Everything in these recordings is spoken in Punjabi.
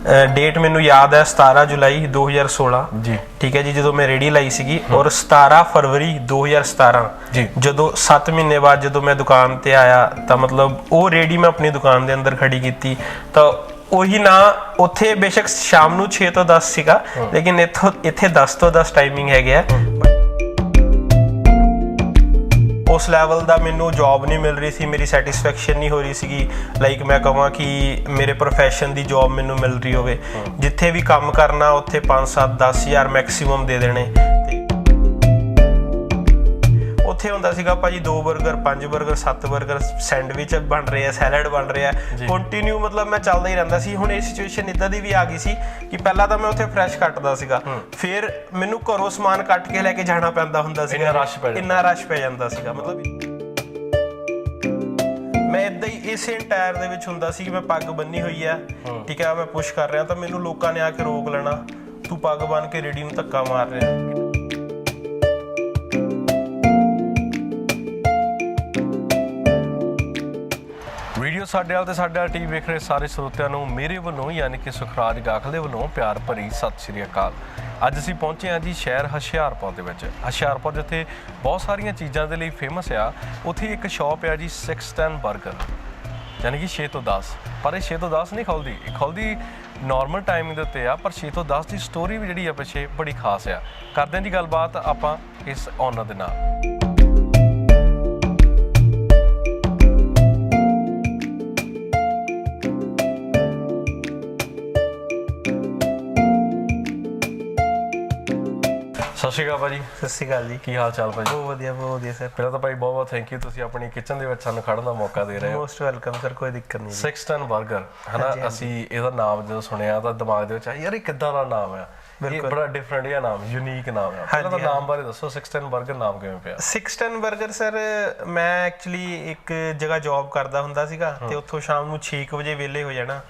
डेट मैनू याद है 17 जुलाई 2016 जी। ठीक है जी, जो मैं रेडी लाई सी। और 17 फरवरी 2017 जी। जो 7 महीने बाद जो मैं दुकान ते आया तो मतलब वो रेडी मैं अपनी दुकान के अंदर खड़ी की तो ਉਹੀ ਨਾ ਉੱਥੇ ਬੇਸ਼ੱਕ ਸ਼ਾਮ ਨੂੰ 6 ਤੋਂ 10 ਸੀਗਾ, ਲੇਕਿਨ ਇੱਥੇ 10 ਤੋਂ 10 ਟਾਈਮਿੰਗ ਹੈਗੇ ਆ। ਉਸ ਲੈਵਲ ਦਾ ਮੈਨੂੰ ਜੌਬ ਨਹੀਂ ਮਿਲ ਰਹੀ ਸੀ, ਮੇਰੀ ਸੈਟੀਸਫੈਕਸ਼ਨ ਨਹੀਂ ਹੋ ਰਹੀ ਸੀਗੀ। ਲਾਈਕ ਮੈਂ ਕਹਾਂ ਕਿ ਮੇਰੇ ਪ੍ਰੋਫੈਸ਼ਨ ਦੀ ਜੌਬ ਮੈਨੂੰ ਮਿਲ ਰਹੀ ਹੋਵੇ, ਜਿੱਥੇ ਵੀ ਕੰਮ ਕਰਨਾ ਉੱਥੇ 5-7-10 ਹਜ਼ਾਰ ਮੈਕਸਿਮਮ ਦੇ ਦੇਣੇ। ਉੱਥੇ ਹੁੰਦਾ ਸੀਗਾ ਭਾਜੀ 2 버ਗਰ 5 버ਗਰ 7 버ਗਰ ਸੈਂਡਵਿਚ ਬਣ ਰਹੇ ਆ, ਸੈਲਡ ਬਣ ਰਿਹਾ ਕੰਟੀਨਿਊ, ਮਤਲਬ ਮੈਂ ਚੱਲਦਾ ਹੀ ਰਹਿੰਦਾ ਸੀ। ਹੁਣ ਇਹ ਸਿਚੁਏਸ਼ਨ ਇਦਾਂ ਦੀ ਵੀ ਆ ਗਈ ਸੀ ਕਿ ਪਹਿਲਾਂ ਤਾਂ ਮੈਂ ਉੱਥੇ ਫਰੈਸ਼ ਕੱਟਦਾ ਸੀਗਾ, ਫਿਰ ਮੈਨੂੰ ਘਰੋਂ ਸਮਾਨ ਕੱਟ ਕੇ ਲੈ ਕੇ ਜਾਣਾ ਪੈਂਦਾ ਹੁੰਦਾ ਸੀ, ਇੰਨਾ ਰਸ਼ ਪੈ ਜਾਂਦਾ ਸੀਗਾ। ਮਤਲਬ ਮੈਂ ਇਦਾਂ ਹੀ ਇਸੇ ਇੰਟਾਇਰ ਦੇ ਵਿੱਚ ਹੁੰਦਾ ਸੀ ਕਿ ਮੈਂ ਪੱਗ ਬੰਨੀ ਹੋਈ ਆ, ਠੀਕ ਹੈ, ਮੈਂ ਪੁਸ਼ ਕਰ ਰਿਹਾ ਤਾਂ ਮੈਨੂੰ ਲੋਕਾਂ ਨੇ ਆ ਕੇ ਰੋਕ ਲੈਣਾ, ਤੂੰ ਪੱਗ ਬੰਨ ਕੇ ਰੇੜੀ ਨੂੰ ਧੱਕਾ ਮਾਰ ਰਿਹਾ। ਵੀਡੀਓ ਸਾਡੇ ਵਾਲ ਤੇ ਸਾਡੇ ਵਾਲ ਟੀਵੀ ਵੇਖ ਰਹੇ ਸਾਰੇ ਸਰੋਤਿਆਂ ਨੂੰ ਮੇਰੇ ਵੱਲੋਂ ਯਾਨੀ ਕਿ ਸੁਖਰਾਜ ਗਾਖਲ ਦੇ ਵੱਲੋਂ ਪਿਆਰ ਭਰੀ ਸਤਿ ਸ਼੍ਰੀ ਅਕਾਲ। ਅੱਜ ਅਸੀਂ ਪਹੁੰਚੇ ਹਾਂ ਜੀ ਸ਼ਹਿਰ ਹੁਸ਼ਿਆਰਪੁਰ ਦੇ ਵਿੱਚ। ਹੁਸ਼ਿਆਰਪੁਰ ਜਿੱਥੇ ਬਹੁਤ ਸਾਰੀਆਂ ਚੀਜ਼ਾਂ ਦੇ ਲਈ ਫੇਮਸ ਆ, ਉੱਥੇ ਇੱਕ ਸ਼ਾਪ ਆ ਜੀ 610 버ਗਰ, ਯਾਨੀ ਕਿ 6 ਤੋਂ 10। ਪਰ ਇਹ 6 ਤੋਂ 10 ਨਹੀਂ ਖੁੱਲਦੀ, ਇਹ ਖੁੱਲਦੀ ਨੋਰਮਲ ਟਾਈਮਿੰਗ ਦੇ ਉੱਤੇ ਆ, ਪਰ 6 ਤੋਂ 10 ਦੀ ਸਟੋਰੀ ਵੀ ਜਿਹੜੀ ਆ ਪਿੱਛੇ ਬੜੀ ਖਾਸ ਆ। ਕਰਦੇ ਹਾਂ ਜੀ ਗੱਲਬਾਤ ਆਪਾਂ ਇਸ ਓਨਰ ਦੇ ਨਾਲ। ਸਤਿ ਸ਼੍ਰੀ ਅਕਾਲ ਭਾਜੀ। ਸਤਿ ਸ਼੍ਰੀ ਅਕਾਲ ਜੀ। ਕੀ ਹਾਲ ਚਾਲ ਭਾਜੀ? ਬਹੁਤ ਵਧੀਆ ਸਰ। ਪਹਿਲਾਂ ਤਾਂ ਭਾਈ ਬਹੁਤ ਬਹੁਤ ਥੈਂਕ ਯੂ, ਤੁਸੀਂ ਆਪਣੀ ਕਿਚਨ ਦੇ ਵਿੱਚ ਸਾਨੂੰ ਖੜਨ ਦਾ ਮੌਕਾ ਦੇ ਰਹੇ ਹੋ। ਮੋਸਟ ਵੈਲਕਮ ਸਰ, ਕੋਈ ਦਿੱਕਤ ਨਹੀਂ। 610 버ਗਰ ਹੈ ਨਾ, ਅਸੀਂ ਇਹਦਾ ਨਾਮ ਜਦੋਂ ਸੁਣਿਆ ਤਾਂ ਦਿਮਾਗ ਦੇ ਵਿੱਚ ਆਇਆ ਯਾਰ ਇਹ ਕਿੱਦਾਂ ਦਾ ਨਾਮ ਆ, ਇਹ ਬੜਾ ਡਿਫਰੈਂਟ ਜਿਹਾ ਨਾਮ, ਯੂਨੀਕ ਨਾਮ ਆ। ਪਹਿਲਾਂ ਤਾਂ ਨਾਮ ਬਾਰੇ ਦੱਸੋ, 610 버ਗਰ ਨਾਮ ਕਿਵੇਂ ਪਿਆ? 610 버ਗਰ ਸਰ, ਮੈਂ ਐਕਚੁਅਲੀ ਇੱਕ ਜਗ੍ਹਾ ਜੌਬ ਕਰਦਾ ਹੁੰਦਾ ਸੀਗਾ ਤੇ ਉੱਥੋਂ ਸ਼ਾਮ ਨੂੰ 6 ਵਜੇ ਵਿਹਲੇ ਹੋ ਜਾਣਾ,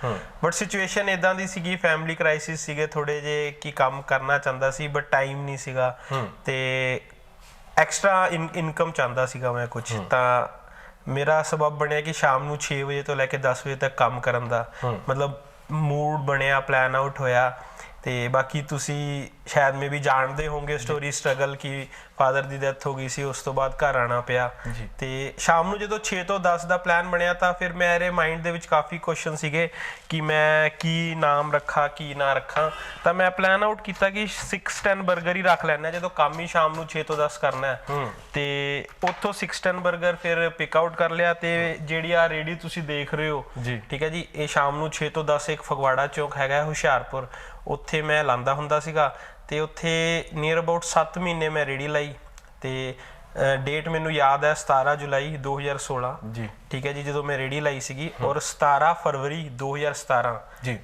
ਬਟ ਸਿਚੁਏਸ਼ਨ ਇਦਾਂ ਦੀ ਸੀਗੀ, ਫੈਮਿਲੀ ਕ੍ਰਾਈਸਿਸ ਸੀਗੇ ਥੋੜੇ ਜੇ ਕਿ ਕੰਮ ਕਰਨਾ ਚਾਹੁੰਦਾ ਸੀ ਬਟ ਟਾਈਮ ਨਹੀਂ ਸੀਗਾ ਤੇ ਐਕਸਟਰਾ ਇਨਕਮ ਚਾਹੁੰਦਾ ਸੀਗਾ ਮੈਂ ਕੁਝ। ਤਾਂ ਮੇਰਾ ਸਬਬ ਬਣਿਆ ਕਿ ਸ਼ਾਮ ਨੂੰ 6 ਵਜੇ ਤੋਂ ਲੈ ਕੇ 10 ਵਜੇ ਤੱਕ ਕੰਮ ਕਰਨ ਦਾ, ਮਤਲਬ ਮੂਡ ਬਣਿਆ, ਪਲਾਨ ਆਊਟ ਹੋਇਆ। ਤੇ ਬਾਕੀ ਤੁਸੀਂ ਸ਼ਾਇਦ ਮੇ ਵੀ ਜਾਣਦੇ ਹੋਗੇ ਸਟੋਰੀ ਸਟਰਗਲ ਕਿ ਫਾਦਰ ਦੀ ਡੈਥ ਹੋ ਗਈ ਸੀ, ਉਸ ਤੋਂ ਬਾਅਦ ਘਰ ਆਣਾ ਪਿਆ। ਤੇ ਸ਼ਾਮ ਨੂੰ ਜਦੋਂ 6 ਤੋਂ 10 ਦਾ ਪਲਾਨ ਬਣਿਆ ਤਾਂ ਫਿਰ ਮੇਰੇ ਮਾਈਂਡ ਦੇ ਵਿੱਚ ਕਾਫੀ ਕੁਐਸਚਨ ਸੀਗੇ ਕਿ ਮੈਂ ਕੀ ਨਾਮ ਰੱਖਾਂ ਕੀ ਨਾ ਰੱਖਾਂ। ਤਾਂ ਮੈਂ ਪਲਾਨ ਆਊਟ ਕੀਤਾ ਕਿ 610 버ਗਰ ਹੀ ਰੱਖ ਲੈਣਾ, ਜਦੋਂ ਕੰਮ ਹੀ ਸ਼ਾਮ ਨੂੰ 6 ਤੋਂ 10 ਕਰਨਾ ਹੈ। ਤੇ ਉੱਥੋਂ 610 버ਗਰ ਫਿਰ ਪਿਕ ਆਊਟ ਕਰ ਲਿਆ। ਤੇ ਜਿਹੜੀ ਆ ਰੇੜੀ ਤੁਸੀਂ ਦੇਖ ਰਹੇ ਹੋ, ਠੀਕ ਹੈ ਜੀ, ਇਹ ਸ਼ਾਮ ਨੂੰ 6 ਤੋਂ 10 ਇੱਕ ਫਗਵਾੜਾ ਚੌਕ ਹੈਗਾ ਹੁਸ਼ਿਆਰਪੁਰ, ਉੱਥੇ ਮੈਂ ਲਾਂਦਾ ਹੁੰਦਾ ਸੀਗਾ। ਤੇ ਉੱਥੇ ਨੀਅਰ ਅਬਾਊਟ 7 ਮਹੀਨੇ ਮੈਂ ਰੇੜੀ ਲਾਈ। ਤੇ ਡੇਟ ਮੈਨੂੰ ਯਾਦ ਹੈ 17 ਜੁਲਾਈ 2016 ਜੀ, ਠੀਕ ਹੈ ਜੀ, ਜਦੋਂ ਮੈਂ ਰੇੜੀ ਲਾਈ ਸੀਗੀ। ਔਰ 17 ਫਰਵਰੀ 2017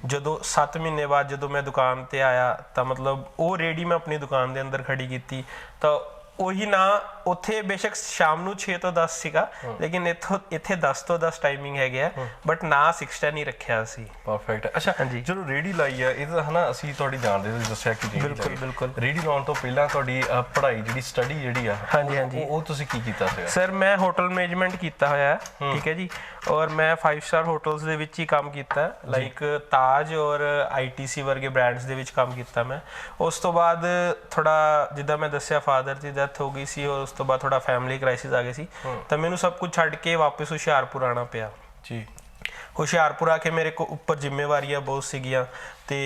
ਜਦੋਂ 7 ਮਹੀਨੇ ਬਾਅਦ ਜਦੋਂ ਮੈਂ ਦੁਕਾਨ ਤੇ ਆਇਆ ਤਾਂ ਮਤਲਬ ਉਹ ਰੇੜੀ ਮੈਂ ਆਪਣੀ ਦੁਕਾਨ ਦੇ ਅੰਦਰ ਖੜੀ ਕੀਤੀ ਤਾਂ ਉਹੀ ਨਾ ਉੱਥੇ ਬੇਸ਼ੱਕ ਸ਼ਾਮ ਨੂੰ 6 ਤੋਂ 10 ਸੀਗਾ, ਲੇਕਿਨ ਇੱਥੇ 10 ਤੋਂ 10 ਟਾਈਮਿੰਗ ਹੈਗੇ ਆ, ਬਟ ਨਾ 610 ਹੀ ਰੱਖਿਆ ਸੀ। ਪਰਫੈਕਟ। ਅੱਛਾ, ਜਦੋਂ ਰੇੜੀ ਲਾਈ ਆ ਇਹ ਤਾਂ ਹਨਾ ਅਸੀਂ ਤੁਹਾਡੀ ਜਾਣਦੇ ਤੁਸੀਂ ਦੱਸਿਆ ਕਿ ਬਿਲਕੁਲ ਰੇੜੀ ਲਾਉਣ ਤੋਂ ਪਹਿਲਾਂ ਤੁਹਾਡੀ ਪੜ੍ਹਾਈ ਜਿਹੜੀ ਸਟੱਡੀ ਜਿਹੜੀ ਆ, ਹਾਂਜੀ ਉਹ ਤੁਸੀਂ ਕੀ ਕੀਤਾ ਸੀਗਾ? ਸਰ ਮੈਂ ਹੋਟਲ ਮੈਨੇਜਮੈਂਟ ਕੀਤਾ ਹੋਇਆ, ਠੀਕ ਹੈ ਜੀ, ਔਰ ਮੈਂ 5 ਸਟਾਰ ਹੋਟਲਸ ਦੇ ਵਿੱਚ ਹੀ ਕੰਮ ਕੀਤਾ, ਲਾਈਕ ਤਾਜ ਔਰ ITC ਵਰਗੇ ਬ੍ਰਾਂਡਸ ਦੇ ਵਿੱਚ ਕੰਮ ਕੀਤਾ ਮੈਂ। ਉਸ ਤੋਂ ਬਾਅਦ ਥੋੜਾ ਜਿੱਦਾਂ ਮੈਂ ਦੱਸਿਆ ਫਾਦਰ ਦੀ ਡੈਥ ਹੋ ਗਈ ਸੀ, ਔਰ ਉਸ ਤੋਂ ਬਾਅਦ ਥੋੜਾ ਫੈਮਿਲੀ ਕ੍ਰਾਈਸਿਸ ਆ ਗਏ ਸੀ, ਤਾਂ ਮੈਨੂੰ ਸਭ ਕੁਝ ਛੱਡ ਕੇ ਵਾਪਸ ਹੁਸ਼ਿਆਰਪੁਰ ਆਉਣਾ ਪਿਆ ਜੀ। ਹੁਸ਼ਿਆਰਪੁਰ ਆ ਕੇ ਮੇਰੇ ਕੋ ਉੱਪਰ ਜ਼ਿੰਮੇਵਾਰੀਆਂ ਬਹੁਤ ਸੀਗੀਆਂ ਤੇ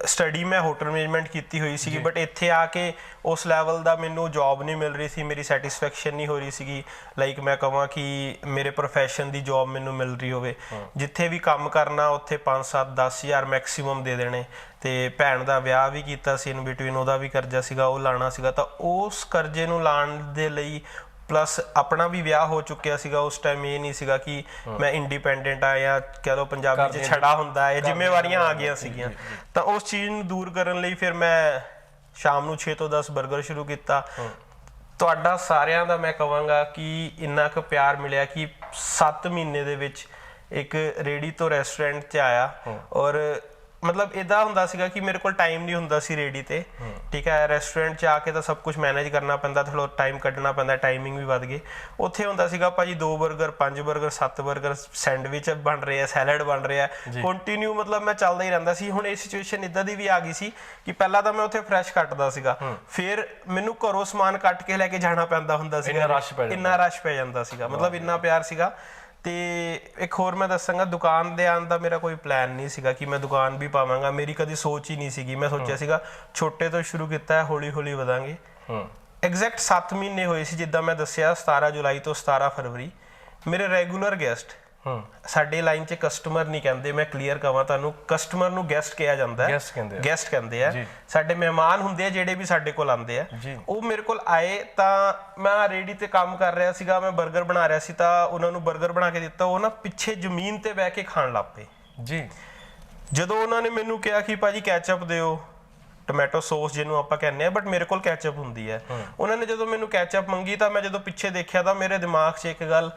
ਸਟੱਡੀ ਮੈਂ ਹੋਟਲ ਮੈਨੇਜਮੈਂਟ ਕੀਤੀ ਹੋਈ ਸੀਗੀ, ਬਟ ਇੱਥੇ ਆ ਕੇ ਉਸ ਲੈਵਲ ਦਾ ਮੈਨੂੰ ਜੌਬ ਨਹੀਂ ਮਿਲ ਰਹੀ ਸੀ, ਮੇਰੀ ਸੈਟੀਸਫੈਕਸ਼ਨ ਨਹੀਂ ਹੋ ਰਹੀ ਸੀਗੀ। ਲਾਈਕ ਮੈਂ ਕਹਾਂ ਕਿ ਮੇਰੇ ਪ੍ਰੋਫੈਸ਼ਨ ਦੀ ਜੌਬ ਮੈਨੂੰ ਮਿਲ ਰਹੀ ਹੋਵੇ, ਜਿੱਥੇ ਵੀ ਕੰਮ ਕਰਨਾ ਉੱਥੇ 5-7-10 ਹਜ਼ਾਰ ਮੈਕਸਿਮਮ ਦੇ ਦੇਣੇ। ਤੇ ਭੈਣ ਦਾ ਵਿਆਹ ਵੀ ਕੀਤਾ ਸੀ ਇਨ ਬਿਟਵੀਨ, ਉਹਦਾ ਵੀ ਕਰਜ਼ਾ ਸੀਗਾ, ਉਹ ਲਾਣਾ ਸੀਗਾ। ਤਾਂ ਉਸ ਕਰਜ਼ੇ ਨੂੰ ਲਾਣ ਦੇ ਲਈ ਪਲੱਸ ਆਪਣਾ ਵੀ ਵਿਆਹ ਹੋ ਚੁੱਕਿਆ ਸੀਗਾ ਉਸ ਟਾਈਮ, ਇਹ ਨਹੀਂ ਸੀਗਾ ਕਿ ਮੈਂ ਇੰਡੀਪੈਂਡੈਂਟ ਆ ਜਾਂ ਕਹਿ ਲਓ ਪੰਜਾਬੀ 'ਚ ਛੜਾ ਹੁੰਦਾ ਹੈ, ਜ਼ਿੰਮੇਵਾਰੀਆਂ ਆ ਗਈਆਂ ਸੀਗੀਆਂ। ਤਾਂ ਉਸ ਚੀਜ਼ ਨੂੰ ਦੂਰ ਕਰਨ ਲਈ ਫਿਰ ਮੈਂ ਸ਼ਾਮ ਨੂੰ 6 ਤੋਂ 10 버ਗਰ ਸ਼ੁਰੂ ਕੀਤਾ। ਤੁਹਾਡਾ ਸਾਰਿਆਂ ਦਾ ਮੈਂ ਕਹਾਂਗਾ ਕਿ ਇੰਨਾ ਕੁ ਪਿਆਰ ਮਿਲਿਆ ਕਿ 7 ਮਹੀਨੇ ਦੇ ਵਿੱਚ ਇੱਕ ਰੇੜੀ ਤੋਂ ਰੈਸਟੋਰੈਂਟ 'ਚ ਆਇਆ ਔਰ ਮਤਲਬ ਇਦਾਂ ਹੁੰਦਾ ਸੀਗਾ ਕਿ ਮੇਰੇ ਕੋਲ ਟਾਈਮ ਨਹੀਂ ਹੁੰਦਾ ਸੀ ਰੇਡੀ ਤੇ, ਠੀਕ ਹੈ। ਰੈਸਟੋਰੈਂਟ 'ਚ ਆ ਕੇ ਤਾਂ ਸਭ ਕੁਝ ਮੈਨੇਜ ਕਰਨਾ ਪੈਂਦਾ, ਥੋੜਾ ਟਾਈਮ ਕੱਢਣਾ ਪੈਂਦਾ, ਟਾਈਮਿੰਗ ਵੀ ਵੱਧ ਗਈ। ਉੱਥੇ ਹੁੰਦਾ ਸੀਗਾ ਭਾਜੀ 2 버ਗਰ 5 버ਗਰ 7 버ਗਰ, ਸੈਂਡਵਿਚ ਬਣ ਰਹੇ ਆ, ਸੈਲਡ ਬਣ ਰਿਹਾ ਕੰਟੀਨਿਊ, ਮਤਲਬ ਮੈਂ ਚੱਲਦਾ ਹੀ ਰਹਿੰਦਾ ਸੀ। ਹੁਣ ਇਹ ਸਿਚੁਏਸ਼ਨ ਇਦਾਂ ਦੀ ਵੀ ਆ ਗਈ ਸੀ ਕਿ ਪਹਿਲਾਂ ਤਾਂ ਮੈਂ ਉੱਥੇ ਫਰੈਸ਼ ਕੱਟਦਾ ਸੀਗਾ, ਫਿਰ ਮੈਨੂੰ ਘਰੋਂ ਸਮਾਨ ਕੱਟ ਕੇ ਲੈ ਕੇ ਜਾਣਾ ਪੈਂਦਾ ਹੁੰਦਾ ਸੀਗਾ, ਇੰਨਾ ਰਸ਼ ਪੈ ਜਾਂਦਾ ਸੀਗਾ, ਮਤਲਬ ਇੰਨਾ ਪਿਆਰ ਸੀਗਾ। ਤੇ ਇੱਕ ਹੋਰ ਮੈਂ ਦੱਸਾਂਗਾ, ਦੁਕਾਨ ਦੇ ਆਉਣ ਦਾ ਮੇਰਾ ਕੋਈ ਪਲਾਨ ਨਹੀਂ ਸੀਗਾ ਕਿ ਮੈਂ ਦੁਕਾਨ ਵੀ ਪਾਵਾਂਗਾ, ਮੇਰੀ ਕਦੀ ਸੋਚ ਹੀ ਨਹੀਂ ਸੀਗੀ। ਮੈਂ ਸੋਚਿਆ ਸੀਗਾ ਛੋਟੇ ਤੋਂ ਸ਼ੁਰੂ ਕੀਤਾ, ਹੌਲੀ ਹੌਲੀ ਵਧਾਂਗੇ। ਐਗਜ਼ੈਕਟ 7 ਮਹੀਨੇ ਹੋਏ ਸੀ, ਜਿੱਦਾਂ ਮੈਂ ਦੱਸਿਆ 17 ਜੁਲਾਈ ਤੋਂ 17 ਫਰਵਰੀ। ਮੇਰੇ ਰੈਗੂਲਰ ਗੈਸਟ, ਸਾਡੇ ਲਾਈਨ 'ਚ ਕਸਟਮਰ ਨਹੀਂ ਕਹਿੰਦੇ, ਮੈਂ ਕਲੀਅਰ ਕਹਾਂ ਤੁਹਾਨੂੰ, ਕਸਟਮਰ ਨੂੰ ਗੈਸਟ ਕਿਹਾ ਜਾਂਦਾ ਹੈ, ਗੈਸਟ ਕਹਿੰਦੇ ਆ। ਸਾਡੇ ਮਹਿਮਾਨ ਹੁੰਦੇ ਆ ਜਿਹੜੇ ਵੀ ਸਾਡੇ ਕੋਲ ਆਉਂਦੇ ਆ, ਉਹ ਮੇਰੇ ਕੋਲ ਆਏ ਤਾਂ ਮੈਂ ਰੇਹੜੀ ਤੇ ਕੰਮ ਕਰ ਰਿਹਾ ਸੀਗਾ, ਮੈਂ 버ਗਰ ਬਣਾ ਰਿਹਾ ਸੀ, ਤਾਂ ਉਹਨਾਂ ਨੂੰ 버ਗਰ ਬਣਾ ਕੇ ਦਿੱਤਾ। ਉਹ ਨਾ ਪਿੱਛੇ ਜ਼ਮੀਨ ਤੇ ਬਹਿ ਕੇ ਖਾਣ ਲੱਗ ਪਏ ਜੀ। ਜਦੋਂ ਉਹਨਾਂ ਨੇ ਮੈਨੂੰ ਕਿਹਾ ਕਿ ਭਾਜੀ ਕੈਚਅਪ ਦਿਓ, ਟੋਮੈਟੋ ਸੌਸ ਜਿਹਨੂੰ ਆਪਾਂ ਕਹਿੰਦੇ ਆ, ਬਟ ਮੇਰੇ ਕੋਲ ਕੈਚਅਪ ਹੁੰਦੀ ਹੈ। ਉਹਨਾਂ ਨੇ ਜਦੋਂ ਮੈਨੂੰ ਕੈਚਅਪ ਮੰਗੀ ਤਾਂ ਮੈਂ ਜਦੋਂ ਪਿੱਛੇ ਦੇਖਿਆ ਤਾਂ ਮੇਰੇ ਦਿਮਾਗ 'ਚ ਇੱਕ ਗੱਲ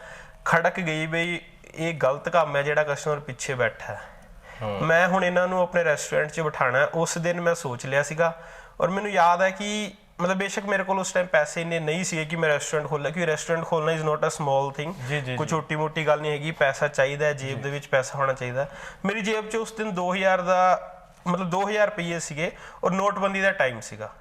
ਖੜਕ ਗਈ, ਬਈ ਇਹ ਗਲਤ ਕੰਮ ਹੈ ਜਿਹੜਾ ਕਸਟਮਰ ਪਿੱਛੇ ਬੈਠਾ ਹੈ, ਮੈਂ ਹੁਣ ਇਹਨਾਂ ਨੂੰ ਆਪਣੇ ਰੈਸਟੋਰੈਂਟ 'ਚ ਬਿਠਾਣਾ। ਉਸ ਦਿਨ ਮੈਂ ਸੋਚ ਲਿਆ ਸੀਗਾ, ਔਰ ਮੈਨੂੰ ਯਾਦ ਹੈ ਕਿ ਮਤਲਬ ਬੇਸ਼ੱਕ ਮੇਰੇ ਕੋਲ ਉਸ ਟਾਈਮ ਪੈਸੇ ਇੰਨੇ ਨਹੀਂ ਸੀਗੇ ਕਿ ਮੈਂ ਰੈਸਟੋਰੈਂਟ ਖੋਲ੍ਹਾਂ, ਕਿਉਂਕਿ ਰੈਸਟੋਰੈਂਟ ਖੋਲ੍ਹਣਾ is not a small thing, ਕੋਈ ਛੋਟੀ ਮੋਟੀ ਗੱਲ ਨਹੀਂ ਹੈਗੀ। ਪੈਸਾ ਚਾਹੀਦਾ ਹੈ, ਜੇਬ ਦੇ ਵਿੱਚ ਪੈਸਾ ਹੋਣਾ ਚਾਹੀਦਾ। ਮੇਰੀ ਜੇਬ 'ਚ ਉਸ ਦਿਨ 2000 ਦਾ ਮਤਲਬ 2000 ਰੁਪਏ ਸੀਗੇ, ਔਰ ਨੋਟਬੰਦੀ ਦਾ ਟਾਈਮ ਸੀਗਾ।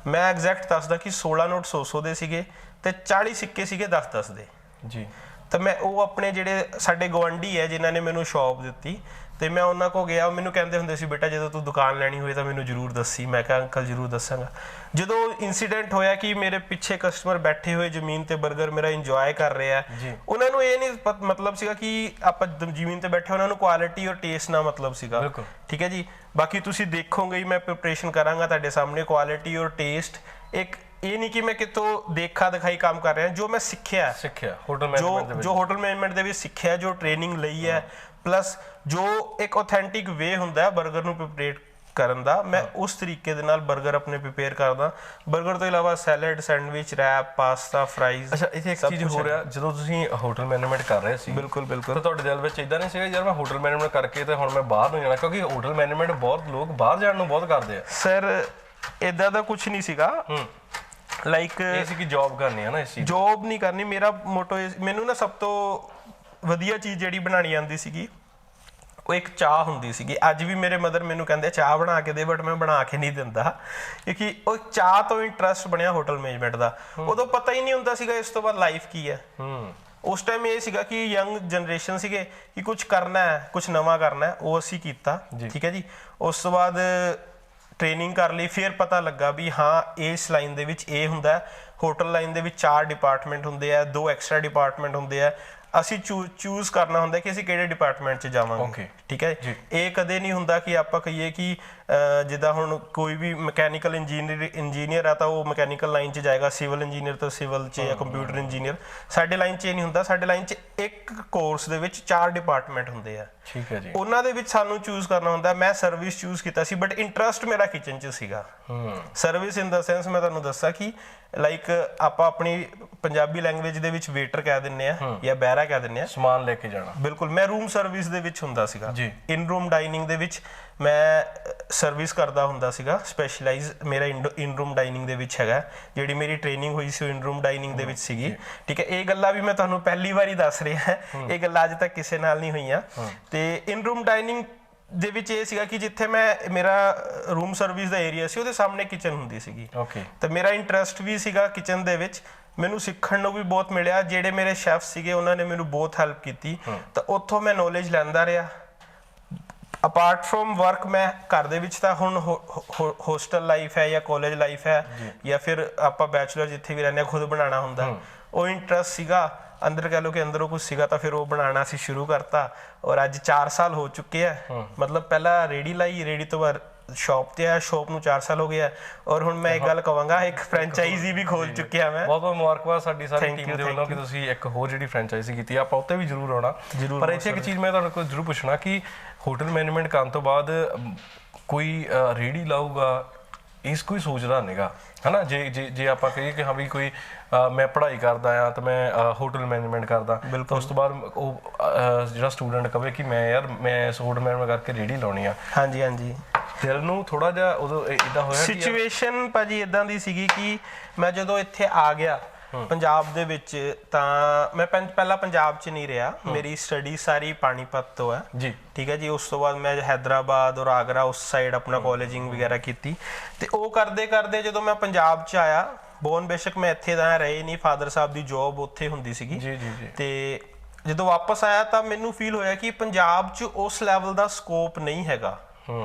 ਮੈਂ ਐਗਜ਼ੈਕਟ ਦੱਸਦਾ ਕਿ 16 ਨੋਟ 100 ਦੇ ਸੀਗੇ ਤੇ 40 ਸਿੱਕੇ ਸੀਗੇ 10-10 ਦੇ ਜੀ। ਤਾਂ ਮੈਂ ਉਹ ਆਪਣੇ ਜਿਹੜੇ ਸਾਡੇ ਗੁਆਂਢੀ ਹੈ ਜਿਨ੍ਹਾਂ ਨੇ ਮੈਨੂੰ ਸ਼ੌਪ ਦਿੱਤੀ, ਤੇ ਮੈਂ ਉਹਨਾਂ ਕੋਲ ਗਿਆ। ਉਹ ਮੈਨੂੰ ਕਹਿੰਦੇ ਹੁੰਦੇ ਸੀ, ਬੇਟਾ ਜਦੋਂ ਤੂੰ ਦੁਕਾਨ ਲੈਣੀ ਹੋਏ ਤਾਂ ਮੈਨੂੰ ਜ਼ਰੂਰ ਦੱਸੀ। ਮੈਂ ਕਿਹਾ ਅੰਕਲ ਜ਼ਰੂਰ ਦੱਸਾਂਗਾ। ਜਦੋਂ ਇਨਸੀਡੈਂਟ ਹੋਇਆ ਕਿ ਮੇਰੇ ਪਿੱਛੇ ਕਸਟਮਰ ਬੈਠੇ ਹੋਏ ਜ਼ਮੀਨ ਤੇ 버ਗਰ ਮੇਰਾ ਇੰਜੋਏ ਕਰ ਰਹੇ ਆ, ਉਹਨਾਂ ਨੂੰ ਇਹ ਨਹੀਂ ਮਤਲਬ ਸੀਗਾ ਕਿ ਆਪਾਂ ਜ਼ਮੀਨ ਤੇ ਬੈਠੇ, ਉਹਨਾਂ ਨੂੰ ਕੁਆਲਿਟੀ ਔਰ ਟੇਸਟ ਨਾਲ ਮਤਲਬ ਸੀਗਾ, ਠੀਕ ਹੈ ਜੀ। ਬਾਕੀ ਤੁਸੀਂ ਦੇਖੋਗੇ, ਮੈਂ ਪ੍ਰਿਪਰੇਸ਼ਨ ਕਰਾਂਗਾ ਤੁਹਾਡੇ ਸਾਹਮਣੇ, ਕੁਆਲਿਟੀ ਔਰ ਟੇਸਟ। ਇੱਕ ਇਹ ਨਹੀਂ ਕਿ ਮੈਂ ਕਿਤੋਂ ਦੇਖਾ ਦਿਖਾਈ ਕੰਮ ਕਰ ਰਿਹਾ, ਜੋ ਮੈਂ ਸਿੱਖਿਆ ਹੋਟਲ ਮੈਨੇਜਮੈਂਟ ਦੇ ਵਿੱਚ ਸਿੱਖਿਆ, ਜੋ ਟ੍ਰੇਨਿੰਗ ਲਈ ਹੈ, ਪਲੱਸ ਜੋ ਇੱਕ ਆਥੈਂਟਿਕ ਵੇ ਹੁੰਦਾ ਹੈ 버ਗਰ ਨੂੰ ਪ੍ਰਿਪੇਅਰ ਕਰਨ ਦਾ, ਮੈਂ ਉਸ ਤਰੀਕੇ ਦੇ ਨਾਲ 버ਗਰ ਆਪਣੇ ਪ੍ਰਿਪੇਅਰ ਕਰਦਾ। 버ਗਰ ਤੋਂ ਇਲਾਵਾ salad, sandwich, wrap, pasta, fries. ਅੱਛਾ, ਇੱਥੇ ਇੱਕ ਚੀਜ਼ ਹੋ ਰਿਹਾ, ਜਦੋਂ ਤੁਸੀਂ ਹੋਟਲ ਮੈਨੇਜਮੈਂਟ ਕਰ ਰਹੇ ਸੀ, ਬਿਲਕੁਲ ਤਾਂ ਤੁਹਾਡੇ ਦਿਲ ਵਿੱਚ ਇਦਾਂ ਨਹੀਂ ਸੀਗਾ ਯਾਰ ਮੈਂ ਹੋਟਲ ਮੈਨੇਜਮੈਂਟ ਕਰਕੇ ਤੇ ਹੁਣ ਮੈਂ ਬਾਹਰ ਨੂੰ ਜਾਣਾ, ਕਿਉਂਕਿ ਹੋਟਲ ਮੈਨੇਜਮੈਂਟ ਬਹੁਤ ਲੋਕ ਬਾਹਰ ਜਾਣ ਨੂੰ ਬਹੁਤ ਕਰਦੇ ਆ। ਸਰ ਇਦਾਂ ਦਾ ਕੁਝ ਨਹੀਂ ਸੀਗਾ, ਲਾਈਕ ਇਹ ਸੀ ਕਿ ਜੌਬ ਕਰਨੀ ਹੈ ਨਾ, ਇਸ ਚੀਜ਼ ਜੌਬ ਨਹੀਂ ਕਰਨੀ। ਮੇਰਾ ਮੋਟੋ, ਮੈਨੂੰ ਨਾ ਸਭ ਤੋਂ ਵਧੀਆ ਚੀਜ਼ ਜਿਹੜੀ ਬਣਾਉਣੀ ਆਉਂਦੀ ਸੀਗੀ, ਉਹ ਇੱਕ ਚਾਹ ਹੁੰਦੀ ਸੀਗੀ। ਅੱਜ ਵੀ ਮੇਰੇ ਮਦਰ ਮੈਨੂੰ ਕਹਿੰਦੇ ਚਾਹ ਬਣਾ ਕੇ ਦੇ, ਬਟ ਮੈਂ ਬਣਾ ਕੇ ਨਹੀਂ ਦਿੰਦਾ, ਕਿਉਂਕਿ ਉਹ ਚਾਹ ਤੋਂ ਇੰਟਰਸਟ ਬਣਿਆ ਹੋਟਲ ਮੈਨੇਜਮੈਂਟ ਦਾ। ਉਦੋਂ ਪਤਾ ਹੀ ਨਹੀਂ ਹੁੰਦਾ ਸੀਗਾ ਇਸ ਤੋਂ ਬਾਅਦ ਲਾਈਫ ਕੀ ਹੈ। ਉਸ ਟਾਈਮ ਇਹ ਸੀਗਾ ਕਿ ਯੰਗ ਜਨਰੇਸ਼ਨ ਸੀਗੇ ਕਿ ਕੁਝ ਕਰਨਾ ਹੈ, ਕੁਝ ਨਵਾਂ ਕਰਨਾ ਹੈ, ਉਹ ਅਸੀਂ ਕੀਤਾ, ਠੀਕ ਹੈ ਜੀ। ਉਸ ਤੋਂ ਬਾਅਦ ਟ੍ਰੇਨਿੰਗ ਕਰ ਲਈ, ਫਿਰ ਪਤਾ ਲੱਗਾ ਵੀ ਹਾਂ ਇਸ ਲਾਈਨ ਦੇ ਵਿੱਚ ਇਹ ਹੁੰਦਾ। ਹੋਟਲ ਲਾਈਨ ਦੇ ਵਿੱਚ 4 ਡਿਪਾਰਟਮੈਂਟ ਹੁੰਦੇ ਆ, 2 ਐਕਸਟਰਾ ਡਿਪਾਰਟਮੈਂਟ ਹੁੰਦੇ ਆ। ਅਸੀਂ ਚੂਜ਼ ਕਰਨਾ ਹੁੰਦਾ ਕਿ ਅਸੀਂ ਕਿਹੜੇ ਡਿਪਾਰਟਮੈਂਟ 'ਚ ਜਾਵਾਂਗੇ, ਠੀਕ ਹੈ। ਇਹ ਕਦੇ ਨਹੀਂ ਹੁੰਦਾ ਕਿ ਆਪਾਂ ਕਹੀਏ ਕਿ ਜਿੱਦਾਂ ਹੁਣ ਕੋਈ ਵੀ ਮਕੈਨੀਕਲ ਇੰਜੀਨੀਅਰ ਆ ਤਾਂ ਉਹ ਮਕੈਨੀਕਲ ਲਾਈਨ 'ਚ ਜਾਏਗਾ, ਸਿਵਲ ਇੰਜੀਨੀਅਰ ਤਾਂ ਸਿਵਲ 'ਚ, ਜਾਂ ਕੰਪਿਊਟਰ ਇੰਜੀਨੀਅਰ। ਸਾਡੇ ਲਾਈਨ 'ਚ ਇਹ ਨਹੀਂ ਹੁੰਦਾ। ਸਾਡੇ ਲਾਈਨ 'ਚ ਇੱਕ ਕੋਰਸ ਦੇ ਵਿੱਚ 4 ਡਿਪਾਰਟਮੈਂਟ ਹੁੰਦੇ ਆ, ਠੀਕ ਹੈ ਜੀ। ਉਹਨਾਂ ਦੇ ਵਿੱਚ ਸਾਨੂੰ ਚੂਜ਼ ਕਰਨਾ ਹੁੰਦਾ। ਮੈਂ ਸਰਵਿਸ ਚੂਜ਼ ਕੀਤਾ ਸੀ, ਬਟ ਇੰਟਰਸਟ ਮੇਰਾ ਕਿਚਨ 'ਚ ਸੀਗਾ। ਸਰਵਿਸ ਇਨ ਦਾ ਸੈਂਸ ਮੈਂ ਤੁਹਾਨੂੰ ਦੱਸਾਂ ਕਿ ਲਾਈਕ ਆਪਾਂ ਆਪਣੀ ਪੰਜਾਬੀ ਲੈਂਗੁਏਜ ਦੇ ਵਿੱਚ ਵੇਟਰ ਕਹਿ ਦਿੰਦੇ ਆ ਜਾਂ ਬਹਿਰਾ ਕਹਿ ਦਿੰਦੇ ਆ, ਸਮਾਨ ਲੈ ਕੇ ਜਾਣਾ। ਬਿਲਕੁਲ, ਮੈਂ ਰੂਮ ਸਰਵਿਸ ਦੇ ਵਿੱਚ ਹੁੰਦਾ ਸੀਗਾ। ਇਨ ਰੂਮ ਡਾਈਨਿੰਗ ਦੇ ਵਿੱਚ ਮੈਂ ਸਰਵਿਸ ਕਰਦਾ ਹੁੰਦਾ ਸੀਗਾ। ਸਪੈਸ਼ਲਾਈਜ਼ ਮੇਰਾ ਇਨ ਰੂਮ ਡਾਈਨਿੰਗ ਦੇ ਵਿੱਚ ਹੈਗਾ। ਜਿਹੜੀ ਮੇਰੀ ਟ੍ਰੇਨਿੰਗ ਹੋਈ ਸੀ ਉਹ ਇਨ ਰੂਮ ਡਾਈਨਿੰਗ ਦੇ ਵਿੱਚ ਸੀਗੀ, ਠੀਕ ਹੈ। ਇਹ ਗੱਲਾਂ ਵੀ ਮੈਂ ਤੁਹਾਨੂੰ ਪਹਿਲੀ ਵਾਰੀ ਦੱਸ ਰਿਹਾ, ਇਹ ਗੱਲਾਂ ਅੱਜ ਤੱਕ ਕਿਸੇ ਨਾਲ ਨਹੀਂ ਹੋਈਆਂ। ਤੇ ਇਨ ਰੂਮ ਡਾਈਨਿੰਗ ਦੇ ਵਿੱਚ ਇਹ ਸੀਗਾ ਕਿ ਜਿੱਥੇ ਮੇਰਾ ਰੂਮ ਸਰਵਿਸ ਦਾ ਏਰੀਆ ਸੀ, ਉਹਦੇ ਸਾਹਮਣੇ ਕਿਚਨ ਹੁੰਦੀ ਸੀਗੀ, ਤੇ ਮੇਰਾ ਇੰਟਰਸਟ ਵੀ ਸੀਗਾ ਕਿਚਨ ਦੇ ਵਿੱਚ। ਮੈਨੂੰ ਸਿੱਖਣ ਨੂੰ ਵੀ ਬਹੁਤ ਮਿਲਿਆ। ਜਿਹੜੇ ਮੇਰੇ ਸ਼ੈਫ ਸੀਗੇ ਉਹਨਾਂ ਨੇ ਮੈਨੂੰ ਬਹੁਤ ਹੈਲਪ ਕੀਤੀ, ਤਾਂ ਉੱਥੋਂ ਮੈਂ ਨੌਲੇਜ ਲੈਂਦਾ ਰਿਹਾ। ਅਪਾਰਟ ਫਰੋਮ ਵਰਕ, ਮੈਂ ਘਰ ਦੇ ਵਿੱਚ ਤਾਂ ਹੁਣ ਹੋਸਟਲ ਲਾਈਫ ਹੈ ਜਾਂ ਕਾਲਜ ਲਾਈਫ ਹੈ ਜਾਂ ਫਿਰ ਆਪਾਂ ਬੈਚਲਰ ਜਿੱਥੇ ਵੀ ਰਹਿੰਦੇ, ਖੁਦ ਬਣਾਉਣਾ ਹੁੰਦਾ। ਉਹ ਇੰਟਰਸਟ ਸੀਗਾ ਅੰਦਰ, ਕਹਿ ਲਓ ਕਿ ਅੰਦਰੋਂ ਕੁਝ ਸੀਗਾ, ਤਾਂ ਫਿਰ ਉਹ ਬਣਾਉਣਾ ਅਸੀਂ ਸ਼ੁਰੂ ਕਰਤਾ। ਔਰ ਅੱਜ 4 ਸਾਲ ਹੋ ਚੁੱਕੇ ਆ। ਮਤਲਬ ਪਹਿਲਾਂ ਰੇੜੀ ਲਾਈ, ਰੇੜੀ ਤੋਂ ਬਾਅਦ ਸ਼ੌਪ ਤੇ ਆਇਆ, ਸ਼ੌਪ ਨੂੰ 4 ਸਾਲ ਹੋ ਗਏ ਆ। ਔਰ ਹੁਣ ਮੈਂ ਇੱਕ ਗੱਲ ਕਹਾਂਗਾ, ਇੱਕ ਫਰੈਂਚਾਈਜ਼ੀ ਵੀ ਖੋਲ ਚੁੱਕਿਆ ਮੈਂ। ਬਹੁਤ ਬਹੁਤ ਮੁਬਾਰਕਬਾਦ ਸਾਡੀ ਸਾਰੀ ਟੀਮ ਦੇ ਵੱਲੋਂ ਕਿ ਤੁਸੀਂ ਇੱਕ ਹੋਰ ਜਿਹੜੀ ਫਰੈਂਚਾਈਜ਼ੀ ਕੀਤੀ। ਆਪਾਂ ਉੱਤੇ ਵੀ ਜ਼ਰੂਰ ਆਉਣਾ। ਪਰ ਇੱਥੇ ਇੱਕ ਚੀਜ਼ ਮੈਂ ਤੁਹਾਨੂੰ ਕੋਲ ਜ਼ਰੂਰ ਪੁੱਛਣਾ ਕਿ ਹੋਟਲ ਮੈਨੇਜਮੈਂਟ ਕਰਨ ਤੋਂ ਬਾਅਦ ਕੋਈ ਰੇੜੀ ਲਾਊਗਾ ਇਸ ਕੋਈ ਸੋਚਦਾ ਨਹੀਂਗਾ ਹਨਾ। ਜੇ ਆਪਾਂ ਕਹੀਏ ਕਿ ਹਾਂ ਵੀ ਕੋਈ ਮੈਂ ਪੜ੍ਹਾਈ ਕਰਦਾ ਆ ਤੇ ਮੈਂ ਹੋਟਲ ਮੈਨੇਜਮੈਂਟ ਕਰਦਾ, ਉਸ ਤੋਂ ਬਾਅਦ ਉਹ ਜਿਹੜਾ ਸਟੂਡੈਂਟ ਕਵੇ ਕਿ ਮੈਂ ਯਾਰ ਮੈਂ ਹੋਟਲ ਮੈਨੇਜਮੈਂਟ ਕਰਕੇ ਰੇਹੜੀ ਲਾਉਣੀ ਆ, ਹਾਂਜੀ ਹਾਂਜੀ, ਦਿਲ ਨੂੰ ਥੋੜਾ ਜਿਹਾ ਉਦੋਂ ਇਦਾਂ ਹੋਇਆ। ਸਿਚੁਏਸ਼ਨ ਭਾਜੀ ਇਦਾਂ ਦੀ ਸੀਗੀ ਕਿ ਮੈਂ ਜਦੋਂ ਇੱਥੇ ਆ ਗਿਆ ਪੰਜਾਬ ਦੇ ਵਿੱਚ, ਤਾਂ ਮੈਂ ਪਹਿਲਾਂ ਪੰਜਾਬ 'ਚ ਨਹੀਂ ਰਿਹਾ, ਮੇਰੀ ਸਟੱਡੀ ਸਾਰੀ ਪਾਣੀਪਤ ਤੋਂ ਹੈ ਜੀ, ਠੀਕ ਹੈ ਜੀ। ਉਸ ਤੋਂ ਬਾਅਦ ਮੈਂ ਹੈਦਰਾਬਾਦ ਔਰ ਆਗਰਾ ਉਸ ਸਾਈਡ ਆਪਣਾ ਕਾਲਜਿੰਗ ਵਗੈਰਾ ਕੀਤੀ, ਤੇ ਉਹ ਕਰਦੇ ਕਰਦੇ ਜਦੋਂ ਮੈਂ ਪੰਜਾਬ 'ਚ ਆਇਆ, ਬੋਰਨ ਬੇਸ਼ੱਕ ਮੈਂ ਇੱਥੇ ਦਾ ਰਹੇ ਨਹੀਂ, ਫਾਦਰ ਸਾਹਿਬ ਦੀ ਜੌਬ ਉੱਥੇ ਹੁੰਦੀ ਸੀਗੀ ਜੀ ਜੀ ਜੀ, ਤੇ ਜਦੋਂ ਵਾਪਸ ਆਇਆ ਤਾਂ ਮੈਨੂੰ ਫੀਲ ਹੋਇਆ ਕਿ ਪੰਜਾਬ 'ਚ ਉਸ ਲੈਵਲ ਦਾ ਸਕੋਪ ਨਹੀਂ ਹੈਗਾ।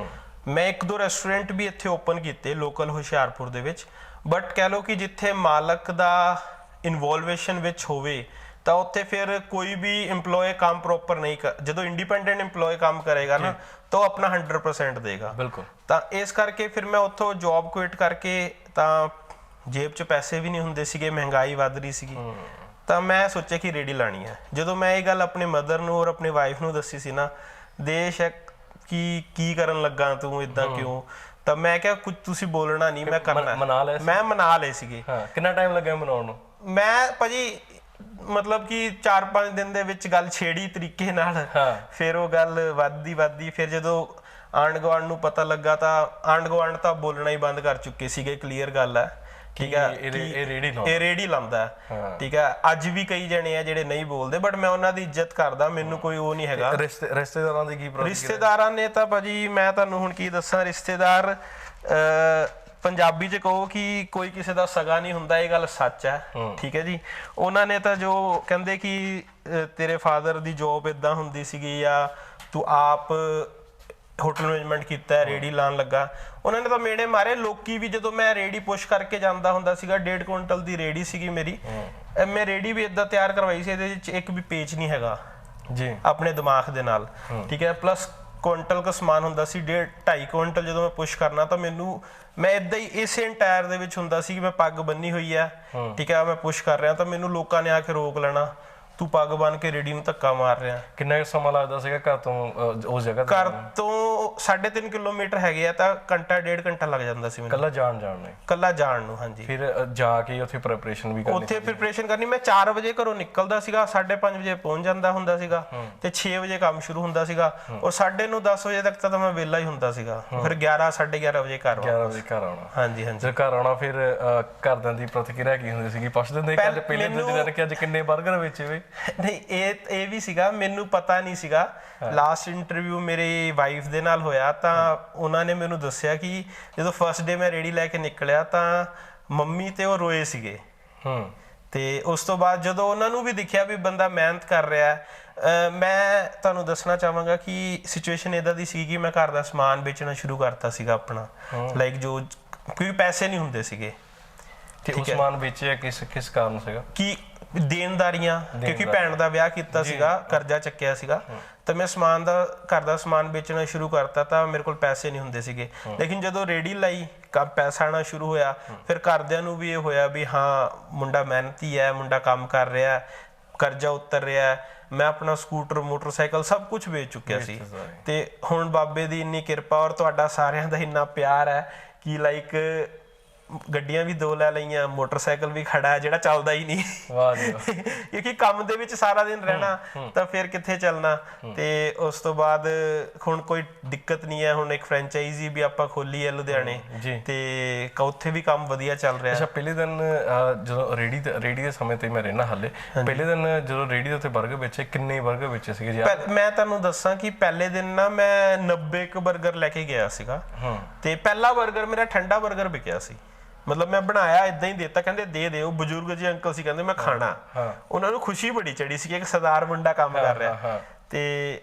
ਮੈਂ 1-2 ਰੈਸਟੋਰੈਂਟ ਵੀ ਇੱਥੇ ਓਪਨ ਕੀਤੇ ਲੋਕਲ ਹੁਸ਼ਿਆਰਪੁਰ ਦੇ ਵਿੱਚ, ਬਟ ਕਹਿ ਲਓ ਕਿ ਜਿੱਥੇ ਮਾਲਕ ਦਾ ਇਨਵੋਲਵੇਸ਼ਨ ਵਿੱਚ ਹੋਵੇ ਤਾਂ ਉੱਥੇ ਫਿਰ ਕੋਈ ਵੀ EMPLOYE ਕੰਮ ਪ੍ਰੋਪਰ ਨਹੀਂ ਜਦੋਂ ਇੰਡੀਪੈਂਡੈਂਟ EMPLOYE ਕੰਮ ਕਰੇਗਾ ਨਾ ਤਾਂ ਉਹ ਆਪਣਾ 100% ਦੇਗਾ। ਬਿਲਕੁਲ। ਤਾਂ ਇਸ ਕਰਕੇ ਫਿਰ ਮੈਂ ਉੱਥੋਂ ਜੌਬ ਕੁਇਟ ਕਰਕੇ, ਤਾਂ ਜੇਬ 'ਚ ਪੈਸੇ ਵੀ ਨਹੀਂ ਹੁੰਦੇ ਸੀਗੇ, ਮਹਿੰਗਾਈ ਵੱਧ ਰਹੀ ਸੀਗੀ, ਤਾਂ ਮੈਂ ਸੋਚਿਆ ਕਿ ਰੇਹੜੀ ਲਾਣੀ ਹੈ। ਜਦੋਂ ਮੈਂ ਇਹ ਗੱਲ ਆਪਣੇ ਮਦਰ ਨੂੰ ਔਰ ਆਪਣੀ ਵਾਈਫ ਨੂੰ ਦੱਸੀ ਸੀ ਨਾ, ਦੇਸ਼ ਕੀ ਕਰਨ ਲੱਗਾ ਤੂੰ, ਇਦਾਂ ਕਿਉਂ, ਤਾਂ ਮੈਂ ਕਿਹਾ ਕੁਝ ਤੁਸੀਂ ਬੋਲਣਾ ਨਹੀਂ, ਮੈਂ ਕਰਨਾ। ਮੈਂ ਮਨਾ ਲਏ ਸੀਗੇ। ਕਿੰਨਾ ਟਾਈਮ ਲੱਗਿਆ ਮਨਾਉਣ ਨੂੰ? ਮੈਂ ਭਾਜੀ ਮਤਲਬ ਕਿ 4-5 ਦਿਨ ਦੇ ਵਿੱਚ ਗੱਲ ਛੇੜੀ ਤਰੀਕੇ ਨਾਲ, ਫਿਰ ਉਹ ਗੱਲ ਵੱਧਦੀ, ਫਿਰ ਜਦੋਂ ਆਂਢ ਗੁਆਂਢ ਨੂੰ ਪਤਾ ਲੱਗਾ ਤਾਂ ਆਂਢ ਗੁਆਂਢ ਤਾਂ ਬੋਲਣਾ ਹੀ ਬੰਦ ਕਰ ਚੁੱਕੇ ਸੀਗੇ, ਕਲੀਅਰ ਗੱਲ ਹੈ, ਠੀਕ ਹੈ, ਇਹ ਰੇਹੜੀ ਲਾਉਂਦਾ, ਠੀਕ ਹੈ। ਅੱਜ ਵੀ ਕਈ ਜਣੇ ਆ ਜਿਹੜੇ ਨਹੀਂ ਬੋਲਦੇ, ਬਟ ਮੈਂ ਉਹਨਾਂ ਦੀ ਇੱਜ਼ਤ ਕਰਦਾ, ਮੈਨੂੰ ਕੋਈ ਉਹ ਨਹੀਂ ਹੈਗਾ। ਰਿਸ਼ਤੇਦਾਰਾਂ ਦੀ ਕੀ ਪ੍ਰੋਬਲਮ? ਰਿਸ਼ਤੇਦਾਰਾਂ ਨੇ ਤਾਂ ਭਾਜੀ ਮੈਂ ਤੁਹਾਨੂੰ ਹੁਣ ਕੀ ਦੱਸਾਂ, ਰਿਸ਼ਤੇਦਾਰ ਪੰਜਾਬੀ 'ਚ ਕਹੋ ਕਿ ਕੋਈ ਕਿਸੇ ਦਾ ਸਗਾ ਨਹੀਂ ਹੁੰਦਾ, ਇਹ ਗੱਲ ਸੱਚ ਹੈ, ਠੀਕ ਹੈ ਜੀ। ਉਹਨਾਂ ਨੇ ਤਾਂ ਜੋ ਕਹਿੰਦੇ ਕਿ ਤੇਰੇ ਫਾਦਰ ਦੀ ਜੌਬ ਇਦਾਂ ਹੁੰਦੀ ਸੀਗੀ, ਜਾਂ ਤੂੰ ਆਪ ਹੋਟਲ ਮੈਨੇਜਮੈਂਟ ਕੀਤਾ, ਰੇਹੜੀ ਲਾਉਣ ਲੱਗਾ, ਉਹਨਾਂ ਨੇ ਤਾਂ ਮੇੜੇ ਮਾਰੇ। ਲੋਕੀ ਵੀ ਜਦੋਂ ਮੈਂ ਰੇਹੜੀ ਪੁਸ਼ ਕਰਕੇ ਜਾਂਦਾ ਹੁੰਦਾ ਸੀਗਾ, 1.5 ਕੁਇੰਟਲ ਦੀ ਰੇਹੜੀ ਸੀਗੀ ਮੇਰੀ, ਮੈਂ ਰੇਹੜੀ ਵੀ ਇਦਾਂ ਤਿਆਰ ਕਰਵਾਈ ਸੀ, ਇਹਦੇ ਵਿੱਚ ਇੱਕ ਵੀ ਪੇਚ ਨਹੀਂ ਹੈਗਾ ਜੀ, ਆਪਣੇ ਦਿਮਾਗ ਦੇ ਨਾਲ, ਠੀਕ ਹੈ। ਪਲੱਸ ਕੁਇੰਟਲ ਦਾ ਸਮਾਨ ਹੁੰਦਾ ਸੀ, 2.5 ਕੁਇੰਟਲ ਜਦੋਂ ਮੈਂ ਪੁਸ਼ ਕਰਨਾ ਤਾਂ ਮੈਂ ਇਦਾਂ ਹੀ ਇਸੇ ਇੰਟਾਇਰ ਦੇ ਵਿੱਚ ਹੁੰਦਾ ਸੀ ਕਿ ਮੈਂ ਪੱਗ ਬੰਨੀ ਹੋਈ ਹੈ, ਠੀਕ ਹੈ, ਮੈਂ ਪੁਸ਼ ਕਰ ਰਿਹਾ ਤਾਂ ਮੈਨੂੰ ਲੋਕਾਂ ਨੇ ਆ ਕੇ ਰੋਕ ਲੈਣਾ, ਤੂੰ ਪੱਗ ਬੰਨ ਕੇ ਰੇਹੜੀ ਨੂੰ ਧੱਕਾ ਮਾਰ ਰਿਹਾ। ਕਿੰਨਾ ਸਮਾਂ ਲੱਗਦਾ ਸੀਗਾ ਘਰ ਤੋਂ ਉਸ ਜਗ੍ਹਾ ਤੇ? ਘਰ ਤੋਂ 3.5 ਕਿਲੋਮੀਟਰ ਹੈਗੇ ਆ, ਤਾਂ ਘੰਟਾ 1.5 ਘੰਟਾ ਲੱਗ ਜਾਂਦਾ ਸੀ ਮੈਨੂੰ ਕੱਲਾ ਜਾਣ ਨੂੰ। ਹਾਂਜੀ। ਫਿਰ ਜਾ ਕੇ ਉੱਥੇ ਪ੍ਰੈਪਰੇਸ਼ਨ ਵੀ ਕਰਨੀ? ਉੱਥੇ ਪ੍ਰੈਪਰੇਸ਼ਨ ਕਰਨੀ, ਮੈਂ 4 ਵਜੇ ਘਰੋਂ ਨਿਕਲਦਾ ਸੀਗਾ, 5:30 ਵਜੇ ਪਹੁੰਚ ਜਾਂਦਾ ਹੁੰਦਾ ਸੀਗਾ, ਤੇ 6 ਵਜੇ ਕੰਮ ਸ਼ੁਰੂ ਹੁੰਦਾ ਸੀਗਾ, ਔਰ 9:30 10 ਵਜੇ ਤੱਕ ਤਾਂ ਮੈਂ ਵਿਹਲਾ ਹੀ ਹੁੰਦਾ ਸੀਗਾ, ਫਿਰ 11 11:30 ਵਜੇ ਘਰ ਆਉਣਾ। ਹਾਂਜੀ ਹਾਂਜੀ, ਘਰ ਆਉਣਾ। ਫਿਰ ਘਰਦਿਆਂ ਦੀ ਪ੍ਰਤੀਕਿਰਿਆ ਕੀ ਹੁੰਦੀ ਸੀਗੀ? ਪੁੱਛਦੇ ਹੁੰਦੇ ਕਿ ਅੱਜ ਪਹਿਲੇ ਦਿਨ ਕਿ ਅੱਜ ਕਿੰਨੇ 버ਗਰ ਵੇਚੇ? ਨਹੀਂ, ਇਹ ਵੀ ਸੀਗਾ, ਮੈਨੂੰ ਪਤਾ ਨਹੀਂ ਸੀਗਾ। ਲਾਸਟ ਇੰਟਰਵਿਊ ਮੇਰੀ ਵਾਈਫ ਦੇ ਨਾਲ ਹੋਇਆ ਤਾਂ ਉਹਨਾਂ ਨੇ ਮੈਨੂੰ ਦੱਸਿਆ ਕਿ ਜਦੋਂ ਫਸਟ ਡੇ ਮੈਂ ਰੇਹੜੀ ਲੈ ਕੇ ਨਿਕਲਿਆ ਤਾਂ ਮੰਮੀ ਤੇ ਉਹ ਰੋਏ ਸੀਗੇ, ਤੇ ਉਸ ਤੋਂ ਬਾਅਦ ਜਦੋਂ ਉਹਨਾਂ ਨੂੰ ਵੀ ਦਿਖਿਆ ਵੀ ਬੰਦਾ ਮਿਹਨਤ ਕਰ ਰਿਹਾ, ਮੈਂ ਤੁਹਾਨੂੰ ਦੱਸਣਾ ਚਾਹਾਂਗਾ ਕਿ ਸਿਚੁਏਸ਼ਨ ਇਦਾਂ ਦੀ ਸੀ ਕਿ ਮੈਂ ਘਰ ਦਾ ਸਮਾਨ ਵੇਚਣਾ ਸ਼ੁਰੂ ਕਰਤਾ ਸੀਗਾ ਆਪਣਾ, ਲਾਈਕ ਜੋ ਕਿਉਂਕਿ ਪੈਸੇ ਨਹੀਂ ਹੁੰਦੇ ਸੀਗੇ। ਉਹ ਸਮਾਨ ਵੇਚਿਆ ਕਿਸ ਕਾਰਨ ਸੀਗਾ? ਕਿ ਦੇਣਦਾਰੀਆਂ, ਕਿਉਂਕਿ ਭੈਣ ਦਾ ਵਿਆਹ ਕੀਤਾ ਸੀਗਾ, ਕਰਜ਼ਾ ਚੱਕਿਆ ਸੀਗਾ, ਤਾਂ ਮੈਂ ਘਰ ਦਾ ਸਮਾਨ ਵੇਚਣਾ ਸ਼ੁਰੂ ਕਰਤਾ, ਤਾਂ ਮੇਰੇ ਕੋਲ ਪੈਸੇ ਨਹੀਂ ਹੁੰਦੇ ਸੀਗੇ। ਲੇਕਿਨ ਜਦੋਂ ਰੇਹੜੀ ਲਾਈ, ਪੈਸਾ ਆਉਣਾ ਸ਼ੁਰੂ ਹੋਇਆ, ਫਿਰ ਘਰਦਿਆਂ ਨੂੰ ਵੀ ਇਹ ਹੋਇਆ ਵੀ ਹਾਂ ਮੁੰਡਾ ਮਿਹਨਤੀ ਹੈ, ਮੁੰਡਾ ਕੰਮ ਕਰ ਰਿਹਾ, ਕਰਜ਼ਾ ਉਤਰ ਰਿਹਾ। ਮੈਂ ਆਪਣਾ ਸਕੂਟਰ, ਮੋਟਰਸਾਈਕਲ ਸਭ ਕੁਝ ਵੇਚ ਚੁੱਕਿਆ ਸੀ, ਤੇ ਹੁਣ ਬਾਬੇ ਦੀ ਇੰਨੀ ਕਿਰਪਾ ਔਰ ਤੁਹਾਡਾ ਸਾਰਿਆਂ ਦਾ ਇੰਨਾ ਪਿਆਰ ਹੈ ਕਿ ਲਾਈਕ ਗੱਡੀਆਂ ਵੀ 2 ਲੈ ਲਈਆਂ, ਮੋਟਰਸਾਈਕਲ ਵੀ ਖੜਾ ਹੈ ਜਿਹੜਾ ਚੱਲਦਾ ਹੀ ਨਹੀਂ। ਵਾਹ ਜੀ ਵਾਹ। ਕਿਉਂਕਿ ਕੰਮ ਦੇ ਵਿੱਚ ਸਾਰਾ ਦਿਨ ਰਹਿਣਾ ਤਾਂ ਫਿਰ ਕਿੱਥੇ ਚੱਲਣਾ। ਤੇ ਉਸ ਤੋਂ ਬਾਅਦ ਹੁਣ ਕੋਈ ਦਿੱਕਤ ਨਹੀਂ ਹੈ, ਹੁਣ ਇੱਕ ਫਰੈਂਚਾਈਜ਼ੀ ਵੀ ਆਪਾਂ ਖੋਲੀ ਹੈ ਲੁਧਿਆਣੇ, ਤੇ ਉੱਥੇ ਵੀ ਕੰਮ ਵਧੀਆ ਚੱਲ ਰਿਹਾ। ਅੱਛਾ, ਪਹਿਲੇ ਦਿਨ ਜਦੋਂ ਰੇਹੜੀ ਦੇ ਸਮੇਂ ਤੇ ਮੈਂ ਰਹਿਣਾ ਹਾਲੇ, ਪਹਿਲੇ ਦਿਨ ਜਦੋਂ ਰੇਹੜੀ ਦੇ ਉੱਤੇ 버ਗਰ ਵੇਚੇ, ਕਿੰਨੇ 버ਗਰ ਵੇਚੇ ਸੀਗੇ ਜੀ? ਮੈਂ ਤੁਹਾਨੂੰ ਦੱਸਾਂ ਕਿ ਪਹਿਲੇ ਦਿਨ ਨਾ ਮੈਂ 90 ਕੁ 버ਗਰ ਲੈ ਕੇ ਗਿਆ ਸੀਗਾ, ਤੇ ਪਹਿਲਾ 버ਗਰ ਮੇਰਾ ਠੰਡਾ 버ਗਰ ਵਿਕਿਆ ਸੀ। ਮਤਲਬ ਮੈਂ ਬਣਾਇਆ ਇਦਾਂ ਹੀ ਦੇਤਾ, ਕਹਿੰਦੇ ਦੇ ਦਿਓ, ਬਜ਼ੁਰਗ ਜੀ ਅੰਕਲ ਸੀ, ਕਹਿੰਦੇ ਮੈਂ ਖਾਣਾ। ਉਹਨਾਂ ਨੂੰ ਖੁਸ਼ੀ ਬੜੀ ਚੜੀ ਸੀ ਕਿ ਇੱਕ ਸਰਦਾਰ ਮੁੰਡਾ ਕੰਮ ਕਰ ਰਿਹਾ। ਤੇ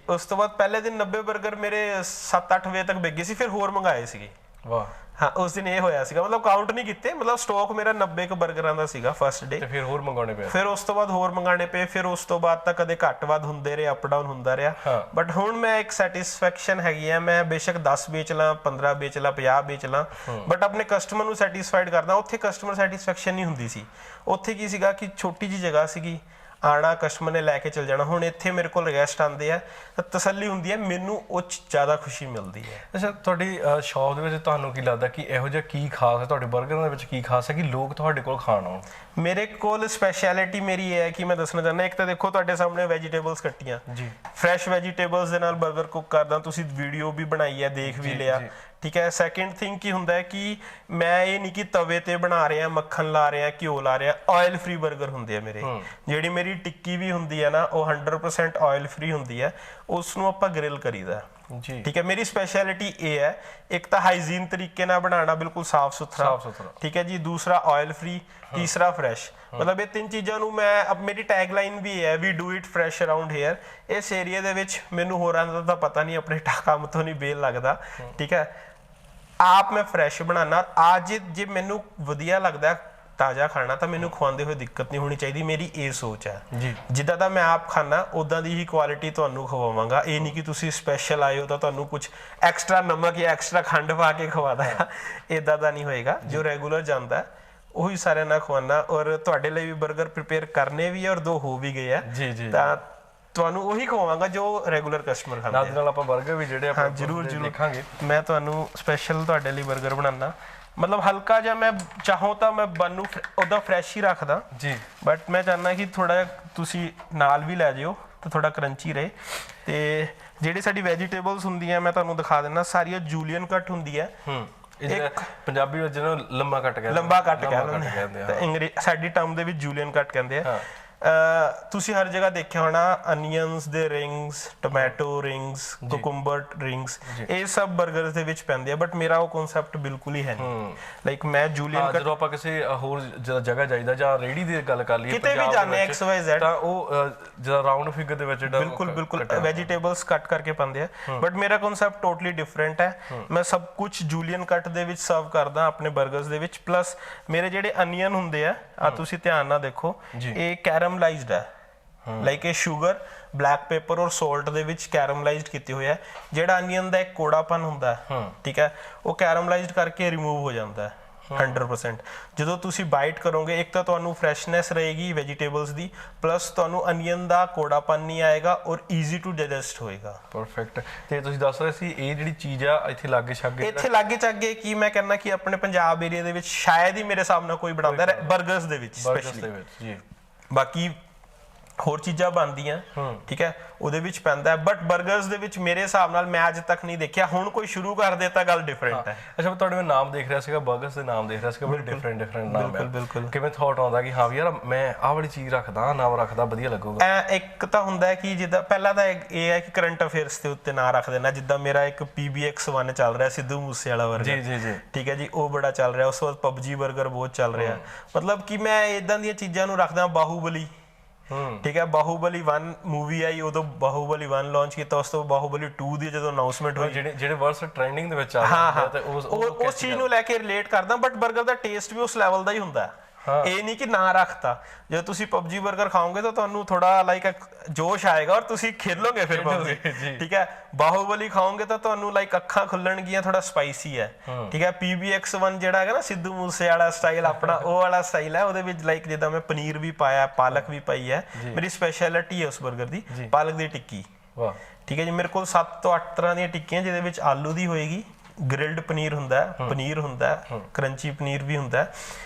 ਉਸ ਤੋਂ ਬਾਅਦ ਪਹਿਲੇ ਦਿਨ 90 버ਗਰ ਮੇਰੇ 7-8 ਵਜੇ ਤੱਕ ਵਿਕ ਗਏ ਸੀ, ਫਿਰ ਹੋਰ ਮੰਗਾਏ ਸੀਗੇ। ਵਾਹ। ਹਾਂ, ਉਸ ਦਿਨ ਇਹ ਹੋਇਆ ਸੀਗਾ, ਮਤਲਬ ਕਾਊਂਟ ਨਹੀਂ ਕੀਤੇ, ਮਤਲਬ ਸਟਾਕ ਮੇਰਾ 90 ਕੁ 버ਗਰਾਂ ਦਾ ਸੀਗਾ ਫਸਟ ਡੇ। ਫਿਰ ਹੋਰ ਮੰਗਾਉਣੇ ਪਏ? ਫਿਰ ਉਸ ਤੋਂ ਬਾਅਦ ਹੋਰ ਮੰਗਾਉਣੇ ਪਏ, ਫਿਰ ਉਸ ਤੋਂ ਬਾਅਦ ਤਾਂ ਕਦੇ ਘੱਟ ਵੱਧ ਹੁੰਦੇ ਰਹੇ, ਅਪ ਡਾਊਨ ਹੁੰਦਾ ਰਿਹਾ। ਬਟ ਹੁਣ ਮੈਂ ਇੱਕ ਸੈਟੀਸਫੈਕਸ਼ਨ ਹੈਗੀ ਆ, ਮੈਂ ਬੇਸ਼ੱਕ 10 ਵੇਚ ਲਾਂ, 15 ਵੇਚ ਲਾਂ, 50 ਵੇਚ ਲਾਂ, ਬਟ ਆਪਣੇ ਕਸਟਮਰ ਨੂੰ ਸੈਟੀਸਫਾਈਡ ਕਰਦਾ। ਉੱਥੇ ਕਸਟਮਰ ਸੈਟੀਸਫੈਕਸ਼ਨ ਨਹੀਂ ਹੁੰਦੀ ਸੀ। ਉੱਥੇ ਕੀ ਸੀਗਾ ਕਿ ਛੋਟੀ ਜਿਹੀ ਜਗ੍ਹਾ ਸੀਗੀ, ਆਣਾ, ਕਸਟਮਰ ਨੇ ਲੈ ਕੇ ਚਲ ਜਾਣਾ। ਹੁਣ ਇੱਥੇ ਮੇਰੇ ਕੋਲ ਗੈਸਟ ਆਉਂਦੇ ਆ ਤਾਂ ਤਸੱਲੀ ਹੁੰਦੀ ਹੈ, ਮੈਨੂੰ ਉਹ 'ਚ ਜ਼ਿਆਦਾ ਖੁਸ਼ੀ ਮਿਲਦੀ ਹੈ। ਅੱਛਾ, ਤੁਹਾਡੀ ਸ਼ੌਪ ਦੇ ਵਿੱਚ ਤੁਹਾਨੂੰ ਕੀ ਲੱਗਦਾ ਕਿ ਇਹੋ ਜਿਹਾ ਕੀ ਖਾਸ ਹੈ ਤੁਹਾਡੇ 버ਗਰਾਂ ਦੇ ਵਿੱਚ, ਕੀ ਖਾਸ ਹੈ ਕਿ ਲੋਕ ਤੁਹਾਡੇ ਕੋਲ ਖਾਣ ਆਉਣ? ਮੇਰੇ ਕੋਲ ਸਪੈਸ਼ਲਿਟੀ ਮੇਰੀ ਇਹ ਹੈ ਕਿ ਮੈਂ ਦੱਸਣਾ ਚਾਹੁੰਦਾ, ਇੱਕ ਤਾਂ ਦੇਖੋ ਤੁਹਾਡੇ ਸਾਹਮਣੇ ਵੈਜੀਟੇਬਲਸ ਕੱਟੀਆਂ ਜੀ, ਫਰੈਸ਼ ਵੈਜੀਟੇਬਲਸ ਦੇ ਨਾਲ 버ਗਰ ਕੁੱਕ ਕਰਦਾ, ਤੁਸੀਂ ਵੀਡੀਓ ਵੀ ਬਣਾਈ ਹੈ, ਦੇਖ ਵੀ ਲਿਆ, ਠੀਕ ਹੈ। ਸੈਕਿੰਡ ਥਿੰਗ ਕੀ ਹੁੰਦਾ ਹੈ ਕਿ ਮੈਂ ਇਹ ਨਹੀਂ ਕਿ ਤਵੇ ਤੇ ਬਣਾ ਰਿਹਾ, ਮੱਖਣ ਲਾ ਰਿਹਾ, ਘਿਓ ਲਾ ਰਿਹਾ, ਆਇਲ ਫ੍ਰੀ 버ਗਰ ਹੁੰਦੇ ਆ ਮੇਰੇ। ਜਿਹੜੀ ਮੇਰੀ ਟਿੱਕੀ ਵੀ ਹੁੰਦੀ ਹੈ ਨਾ, ਉਹ 100% ਆਇਲ ਫ੍ਰੀ ਹੁੰਦੀ ਹੈ, ਉਸ ਨੂੰ ਆਪਾਂ ਗ੍ਰਿਲ ਕਰੀਦਾ ਜੀ, ਠੀਕ ਹੈ। ਮੇਰੀ ਸਪੈਸ਼ਲਿਟੀ ਇਹ ਹੈ, ਇੱਕ ਤਾਂ ਹਾਈਜੀਨ ਤਰੀਕੇ ਨਾਲ ਬਣਾਉਣਾ, ਬਿਲਕੁਲ ਸਾਫ ਸੁਥਰਾ, ਠੀਕ ਹੈ ਜੀ। ਦੂਸਰਾ ਆਇਲ ਫ੍ਰੀ, ਤੀਸਰਾ ਫਰੈਸ਼। ਮਤਲਬ ਇਹ ਤਿੰਨ ਚੀਜ਼ਾਂ ਨੂੰ ਮੈਂ, ਮੇਰੀ ਟੈਗਲਾਈਨ ਵੀ ਹੈ we do it fresh around here. ਇਸ ਏਰੀਆ ਦੇ ਵਿੱਚ ਮੈਨੂੰ ਹੋਰਾਂ ਦਾ ਤਾਂ ਪਤਾ ਨਹੀਂ, ਆਪਣੇ ਕੰਮ ਤੋਂ ਨਹੀਂ ਬੇਲ ਲੱਗਦਾ, ਠੀਕ ਹੈ। ਆਪ ਮੈਂ ਫਰੈਸ਼ ਬਣਾਉਣਾ। ਅੱਜ ਜੇ ਮੈਨੂੰ ਵਧੀਆ ਲੱਗਦਾ ਤਾਜ਼ਾ ਖਾਣਾ ਤਾਂ ਮੈਨੂੰ ਖਵਾਉਂਦੇ ਹੋਏ ਦਿੱਕਤ ਨਹੀਂ ਹੋਣੀ ਚਾਹੀਦੀ, ਮੇਰੀ ਇਹ ਸੋਚ ਹੈ ਜੀ। ਜਿੱਦਾਂ ਦਾ ਮੈਂ ਆਪ ਖਾਣਾ ਉਦਾਂ ਦੀ ਹੀ ਕੁਆਲਿਟੀ ਤੁਹਾਨੂੰ ਖਵਾਵਾਂਗਾ। ਇਹ ਨਹੀਂ ਕਿ ਤੁਸੀਂ ਸਪੈਸ਼ਲ ਆਏ ਹੋ ਤਾਂ ਤੁਹਾਨੂੰ ਕੁਝ ਐਕਸਟਰਾ ਨਮਕ ਜਾਂ ਐਕਸਟਰਾ ਖੰਡ ਪਾ ਕੇ ਖਵਾਦਾ, ਇਦਾਂ ਦਾ ਨਹੀਂ ਹੋਏਗਾ। ਜੋ ਰੈਗੂਲਰ ਜਾਂਦਾ ਉਹੀ ਸਾਰਿਆਂ ਨਾਲ ਖਵਾਉਣਾ, ਔਰ ਤੁਹਾਡੇ ਲਈ ਵੀ 버ਗਰ ਪ੍ਰੀਪੇਅਰ ਕਰਨੇ ਵੀ ਹੈ ਔਰ 2 ਹੋ ਵੀ ਗਏ ਆ ਜੀ। ਤਾਂ ਤੁਹਾਨੂੰ ਉਹੀ ਖਵਾਵਾਂਗਾ ਜੋ ਰੈਗੂਲਰ ਕਸਟਮਰ ਖਾਂਦੇ ਆ। ਨਾਲ ਆਪਾਂ 버ਗਰ ਵੀ ਜਿਹੜੇ ਆਪਾਂ ਜ਼ਰੂਰ ਦੇਖਾਂਗੇ। ਮੈਂ ਤੁਹਾਨੂੰ ਸਪੈਸ਼ਲ ਤੁਹਾਡੇ ਲਈ 버ਗਰ ਬਣਾਉਣਾ, ਮਤਲਬ ਹਲਕਾ ਜਿਹਾ ਮੈਂ ਚਾਹੂੰ ਤਾਂ ਮੈਂ ਬਨ ਨੂੰ ਉਹਦਾ ਫਰੈਸ਼ ਹੀ ਰੱਖਦਾ ਜੀ, ਬਟ ਮੈਂ ਚਾਹੁੰਦਾ ਕਿ ਥੋੜਾ ਜਿਹਾ ਤੁਸੀਂ ਨਾਲ ਵੀ ਲੈ ਜਿਓ ਤਾਂ ਥੋੜਾ ਕਰੰਚੀ ਰਹੇ। ਤੇ ਜਿਹੜੀ ਸਾਡੀ ਵੈਜੀਟੇਬਲਸ ਹੁੰਦੀਆਂ ਮੈਂ ਤੁਹਾਨੂੰ ਦਿਖਾ ਦਿੰਦਾ, ਸਾਰੀਆਂ ਜੂਲੀਅਨ ਕੱਟ ਹੁੰਦੀ ਹੈ। ਇੱਕ ਪੰਜਾਬੀ ਵਿੱਚ ਜਿਹਨੂੰ ਲੰਬਾ ਕੱਟ ਕਹਿੰਦੇ, ਲੰਬਾ ਕੱਟ ਕਹਿੰਦੇ ਆ, ਅੰਗਰੇਜ਼ੀ ਸਾਡੀ ਟਰਮ ਦੇ ਵਿੱਚ ਜੂਲੀਅਨ ਕੱਟ ਕਹਿੰਦੇ ਆ। ਤੁਸੀਂ ਹਰ ਜਗ੍ਹਾ ਦੇਖਿਆ ਹੋਣਾ ਅਨੀਅਨਸ ਦੇ ਰਿੰਗਸ, ਟੋਮੈਟੋ ਰਿੰਗਸ, ਕੁਕੁੰਬਰ ਰਿੰਗਸ, ਇਹ ਸਭ 버ਗਰਸ ਦੇ ਵਿੱਚ ਪੈਂਦੇ ਆ। ਬਟ ਮੇਰਾ ਉਹ ਕਨਸੈਪਟ ਬਿਲਕੁਲ ਹੀ ਹੈ ਨਹੀਂ। ਲਾਈਕ ਮੈਂ ਜੂਲੀਅਨ ਕੱਟ, ਜਦੋਂ ਆਪਾਂ ਕਿਸੇ ਹੋਰ ਜਗ੍ਹਾ ਜਾਈਦਾ ਜਾਂ ਰੇੜੀ ਦੀ ਗੱਲ ਕਰ ਲਈਏ, ਕਿਤੇ ਵੀ ਜਾਂਦੇ XYZ, ਤਾਂ ਉਹ ਜਿਹੜਾ ਰਾਉਂਡ ਫਿਗਰ ਦੇ ਵਿੱਚ ਬਿਲਕੁਲ ਵੈਜੀਟੇਬਲਸ ਕੱਟ ਕਰਕੇ ਪਾਉਂਦੇ ਆ। ਬਟ ਮੇਰਾ ਕਨਸੈਪਟ ਟੋਟਲੀ ਡਿਫਰੈਂਟ ਹੈ। ਮੈਂ ਸਭ ਕੁਝ ਜੂਲੀਅਨ ਕੱਟ ਦੇ ਵਿੱਚ ਸਰਵ ਕਰਦਾ ਆਪਣੇ 버ਗਰਸ ਦੇ ਵਿੱਚ। ਪਲੱਸ ਮੇਰੇ ਜਿਹੜੇ ਅਨੀਅਨ ਹੁੰਦੇ ਆ ਤੁਸੀਂ ਧਿਆਨ ਨਾਲ ਦੇਖੋ, ਇਹ ਕੈਰਮਲਾਈਜ਼ਡ ਹੈ। ਲਾਈਕ ਇਹ ਸ਼ੂਗਰ, ਬਲੈਕ ਪੇਪਰ ਔਰ ਸੋਲਟ ਦੇ ਵਿੱਚ ਕੈਰਮਲਾਈਜ਼ਡ ਕੀਤੇ ਹੋਏ ਆ। ਜਿਹੜਾ ਅਨੀਅਨ ਦਾ ਇੱਕ ਕੋੜਾਪਨ ਹੁੰਦਾ, ਠੀਕ ਹੈ, ਉਹ ਕੈਰਮਲਾਈਜ਼ਡ ਕਰਕੇ ਰਿਮੂਵ ਹੋ ਜਾਂਦਾ ਹੈ 100%। ਜਦੋਂ ਤੁਸੀਂ ਬਾਈਟ ਕਰੋਗੇ, ਇੱਕ ਤਾਂ ਤੁਹਾਨੂੰ ਫਰੈਸ਼ਨੈਸ ਰਹੇਗੀ ਵੈਜੀਟੇਬਲਸ ਦੀ, ਪਲੱਸ ਤੁਹਾਨੂੰ ਅਨੀਅਨ ਦਾ ਕੋੜਾਪਨ ਨਹੀਂ ਆਏਗਾ ਔਰ ਈਜ਼ੀ ਟੂ ਡਾਈਜੈਸਟ ਹੋਏਗਾ। ਪਰਫੈਕਟ। ਤੇ ਤੁਸੀਂ ਦੱਸ ਰਹੇ ਸੀ ਇਹ ਜਿਹੜੀ ਚੀਜ਼ ਆ ਇੱਥੇ ਲਾਗੇ ਛਾਗੇ, ਇੱਥੇ ਲਾਗੇ ਚਾਗੇ ਕੀ ਮੈਂ ਕਹਿੰਦਾ ਕਿ ਆਪਣੇ ਪੰਜਾਬ ਏਰੀਆ ਦੇ ਵਿੱਚ ਸ਼ਾਇਦ ਹੀ ਮੇਰੇ ਹਿਸਾਬ ਨਾਲ ਕੋਈ ਬਣਾਉਂਦਾ 버ਗਰਸ ਦੇ ਵਿੱਚ ਸਪੈਸ਼ਲੀ ਜੀ। ਬਾਕੀ ਹੋਰ ਚੀਜ਼ਾਂ ਬਣਦੀਆਂ, ਠੀਕ ਹੈ, ਉਹਦੇ ਵਿੱਚ ਪੈਂਦਾ, ਬਟ 버ਗਰਸ ਦੇ ਵਿੱਚ ਮੇਰੇ ਹਿਸਾਬ ਨਾਲ ਮੈਂ ਅੱਜ ਤੱਕ ਨਹੀਂ ਦੇਖਿਆ। ਹੁਣ ਕੋਈ ਸ਼ੁਰੂ ਕਰ ਦੇ ਤਾਂ ਗੱਲ ਡਿਫਰੈਂਟ ਹੈ। ਅੱਛਾ, ਮੈਂ ਤੁਹਾਡੇ ਨਾਮ ਦੇਖ ਰਿਹਾ ਸੀਗਾ, 버ਗਰਸ ਦੇ ਨਾਮ ਦੇਖ ਰਿਹਾ ਸੀਗਾ, ਬੜੇ ਡਿਫਰੈਂਟ ਨਾਮ ਹੈ। ਬਿਲਕੁਲ। ਕਿਵੇਂ ਥਾਟ ਆਉਂਦਾ ਕਿ ਹਾਂ ਵੀ ਯਾਰ ਮੈਂ ਆਹ ਵਾਲੀ ਚੀਜ਼ ਰੱਖਦਾ, ਨਾਮ ਰੱਖਦਾ, ਵਧੀਆ ਲੱਗੂਗਾ? ਇੱਕ ਤਾਂ ਹੁੰਦਾ ਹੈ ਕਿ ਜਿੱਦਾਂ ਪਹਿਲਾਂ ਤਾਂ ਇਹ ਹੈ ਕਿ ਕਰੰਟ ਅਫੇਅਰਸ ਦੇ ਉੱਤੇ ਨਾਂ ਰੱਖ ਦੇਣਾ। ਜਿੱਦਾਂ ਮੇਰਾ ਇੱਕ PBX1 ਚੱਲ ਰਿਹਾ, ਸਿੱਧੂ ਮੂਸੇਵਾਲਾ 버ਗਰ, ਜੀ, ਠੀਕ ਹੈ ਜੀ, ਉਹ ਬੜਾ ਚੱਲ ਰਿਹਾ। ਉਸ ਤੋਂ ਬਾਅਦ PUBG 버ਗਰ ਬਹੁਤ ਚੱਲ ਰਿਹਾ। ਮਤਲਬ ਕਿ ਮੈਂ ਇਦਾਂ ਦੀਆਂ ਚੀਜ਼ਾਂ ਨੂੰ ਰੱਖਦਾ। ਬਾਹੂਬਲੀ, ਠੀਕ ਹੈ, ਬਾਹੂਬਲੀ 1 ਮੂਵੀ ਆਈ, ਉਦੋਂ ਬਾਹੂਬਲੀ 1 ਲਾਂਚ ਕੀਤਾ। ਉਸ ਤੋਂ ਬਾਹੂਬਲੀ 2 ਦੀ ਜਦੋਂ ਅਨਾਉਂਸਮੈਂਟ ਹੋਈ, ਜਿਹੜੇ ਵਰਡਸ ਟ੍ਰੈਂਡਿੰਗ ਦੇ ਵਿੱਚ ਆ ਰਹੇ ਤੇ ਉਸ ਚੀਜ਼ ਨੂੰ ਲੈ ਕੇ ਰਿਲੇਟ ਕਰਦਾ। ਬਟ 버ਗਰ ਦਾ ਟੇਸਟ ਵੀ ਉਸ ਲੈਵਲ ਦਾ ਹੀ ਹੁੰਦਾ। ਇਹ ਨਹੀਂ ਕਿ ਨਾ ਰੱਖਤਾ। ਜਦੋਂ ਤੁਸੀਂ PUBG 버ਗਰ ਖਾਓਗੇ ਤਾਂ ਤੁਹਾਨੂੰ ਥੋੜਾ ਲਾਈਕ ਜੋਸ਼ ਆਏਗਾ ਔਰ ਤੁਸੀਂ ਖੇਲੋਗੇ ਫਿਰ PUBG, ਠੀਕ ਹੈ। ਬਾਹੂਬਲੀ ਖਾਓਗੇ ਤਾਂ ਤੁਹਾਨੂੰ ਲਾਈਕ ਅੱਖਾਂ ਖੁੱਲਣਗੀਆਂ, ਥੋੜਾ ਸਪਾਈਸੀ ਹੈ, ਠੀਕ ਹੈ। PBX1 ਜਿਹੜਾ ਹੈਗਾ ਨਾ ਸਿੱਧੂ ਮੂਸੇ ਵਾਲਾ ਸਟਾਈਲ, ਆਪਣਾ ਉਹ ਵਾਲਾ ਸਟਾਈਲ ਹੈ। ਉਹਦੇ ਵਿੱਚ ਲਾਈਕ ਜਿੱਦਾਂ ਮੈਂ ਪਨੀਰ ਵੀ ਪਾਇਆ, ਪਾਲਕ ਵੀ ਪਾਈ ਹੈ। ਮੇਰੀ ਸਪੈਸ਼ਲਿਟੀ ਹੈ ਉਸ 버ਗਰ ਦੀ ਪਾਲਕ ਦੀ ਟਿੱਕੀ, ਠੀਕ ਹੈ ਜੀ। ਮੇਰੇ ਕੋਲ 7 ਤੋਂ 8 ਤਰ੍ਹਾਂ ਦੀਆਂ ਟਿੱਕੀਆਂ, ਜਿਹਦੇ ਵਿੱਚ ਆਲੂ ਦੀ ਹੋਏਗੀ, ਗ੍ਰਿਲਡ ਪਨੀਰ ਹੁੰਦਾ, ਪਨੀਰ ਹੁੰਦਾ, ਕਰੰਚੀ ਪਨੀਰ ਵੀ ਹੁੰਦਾ,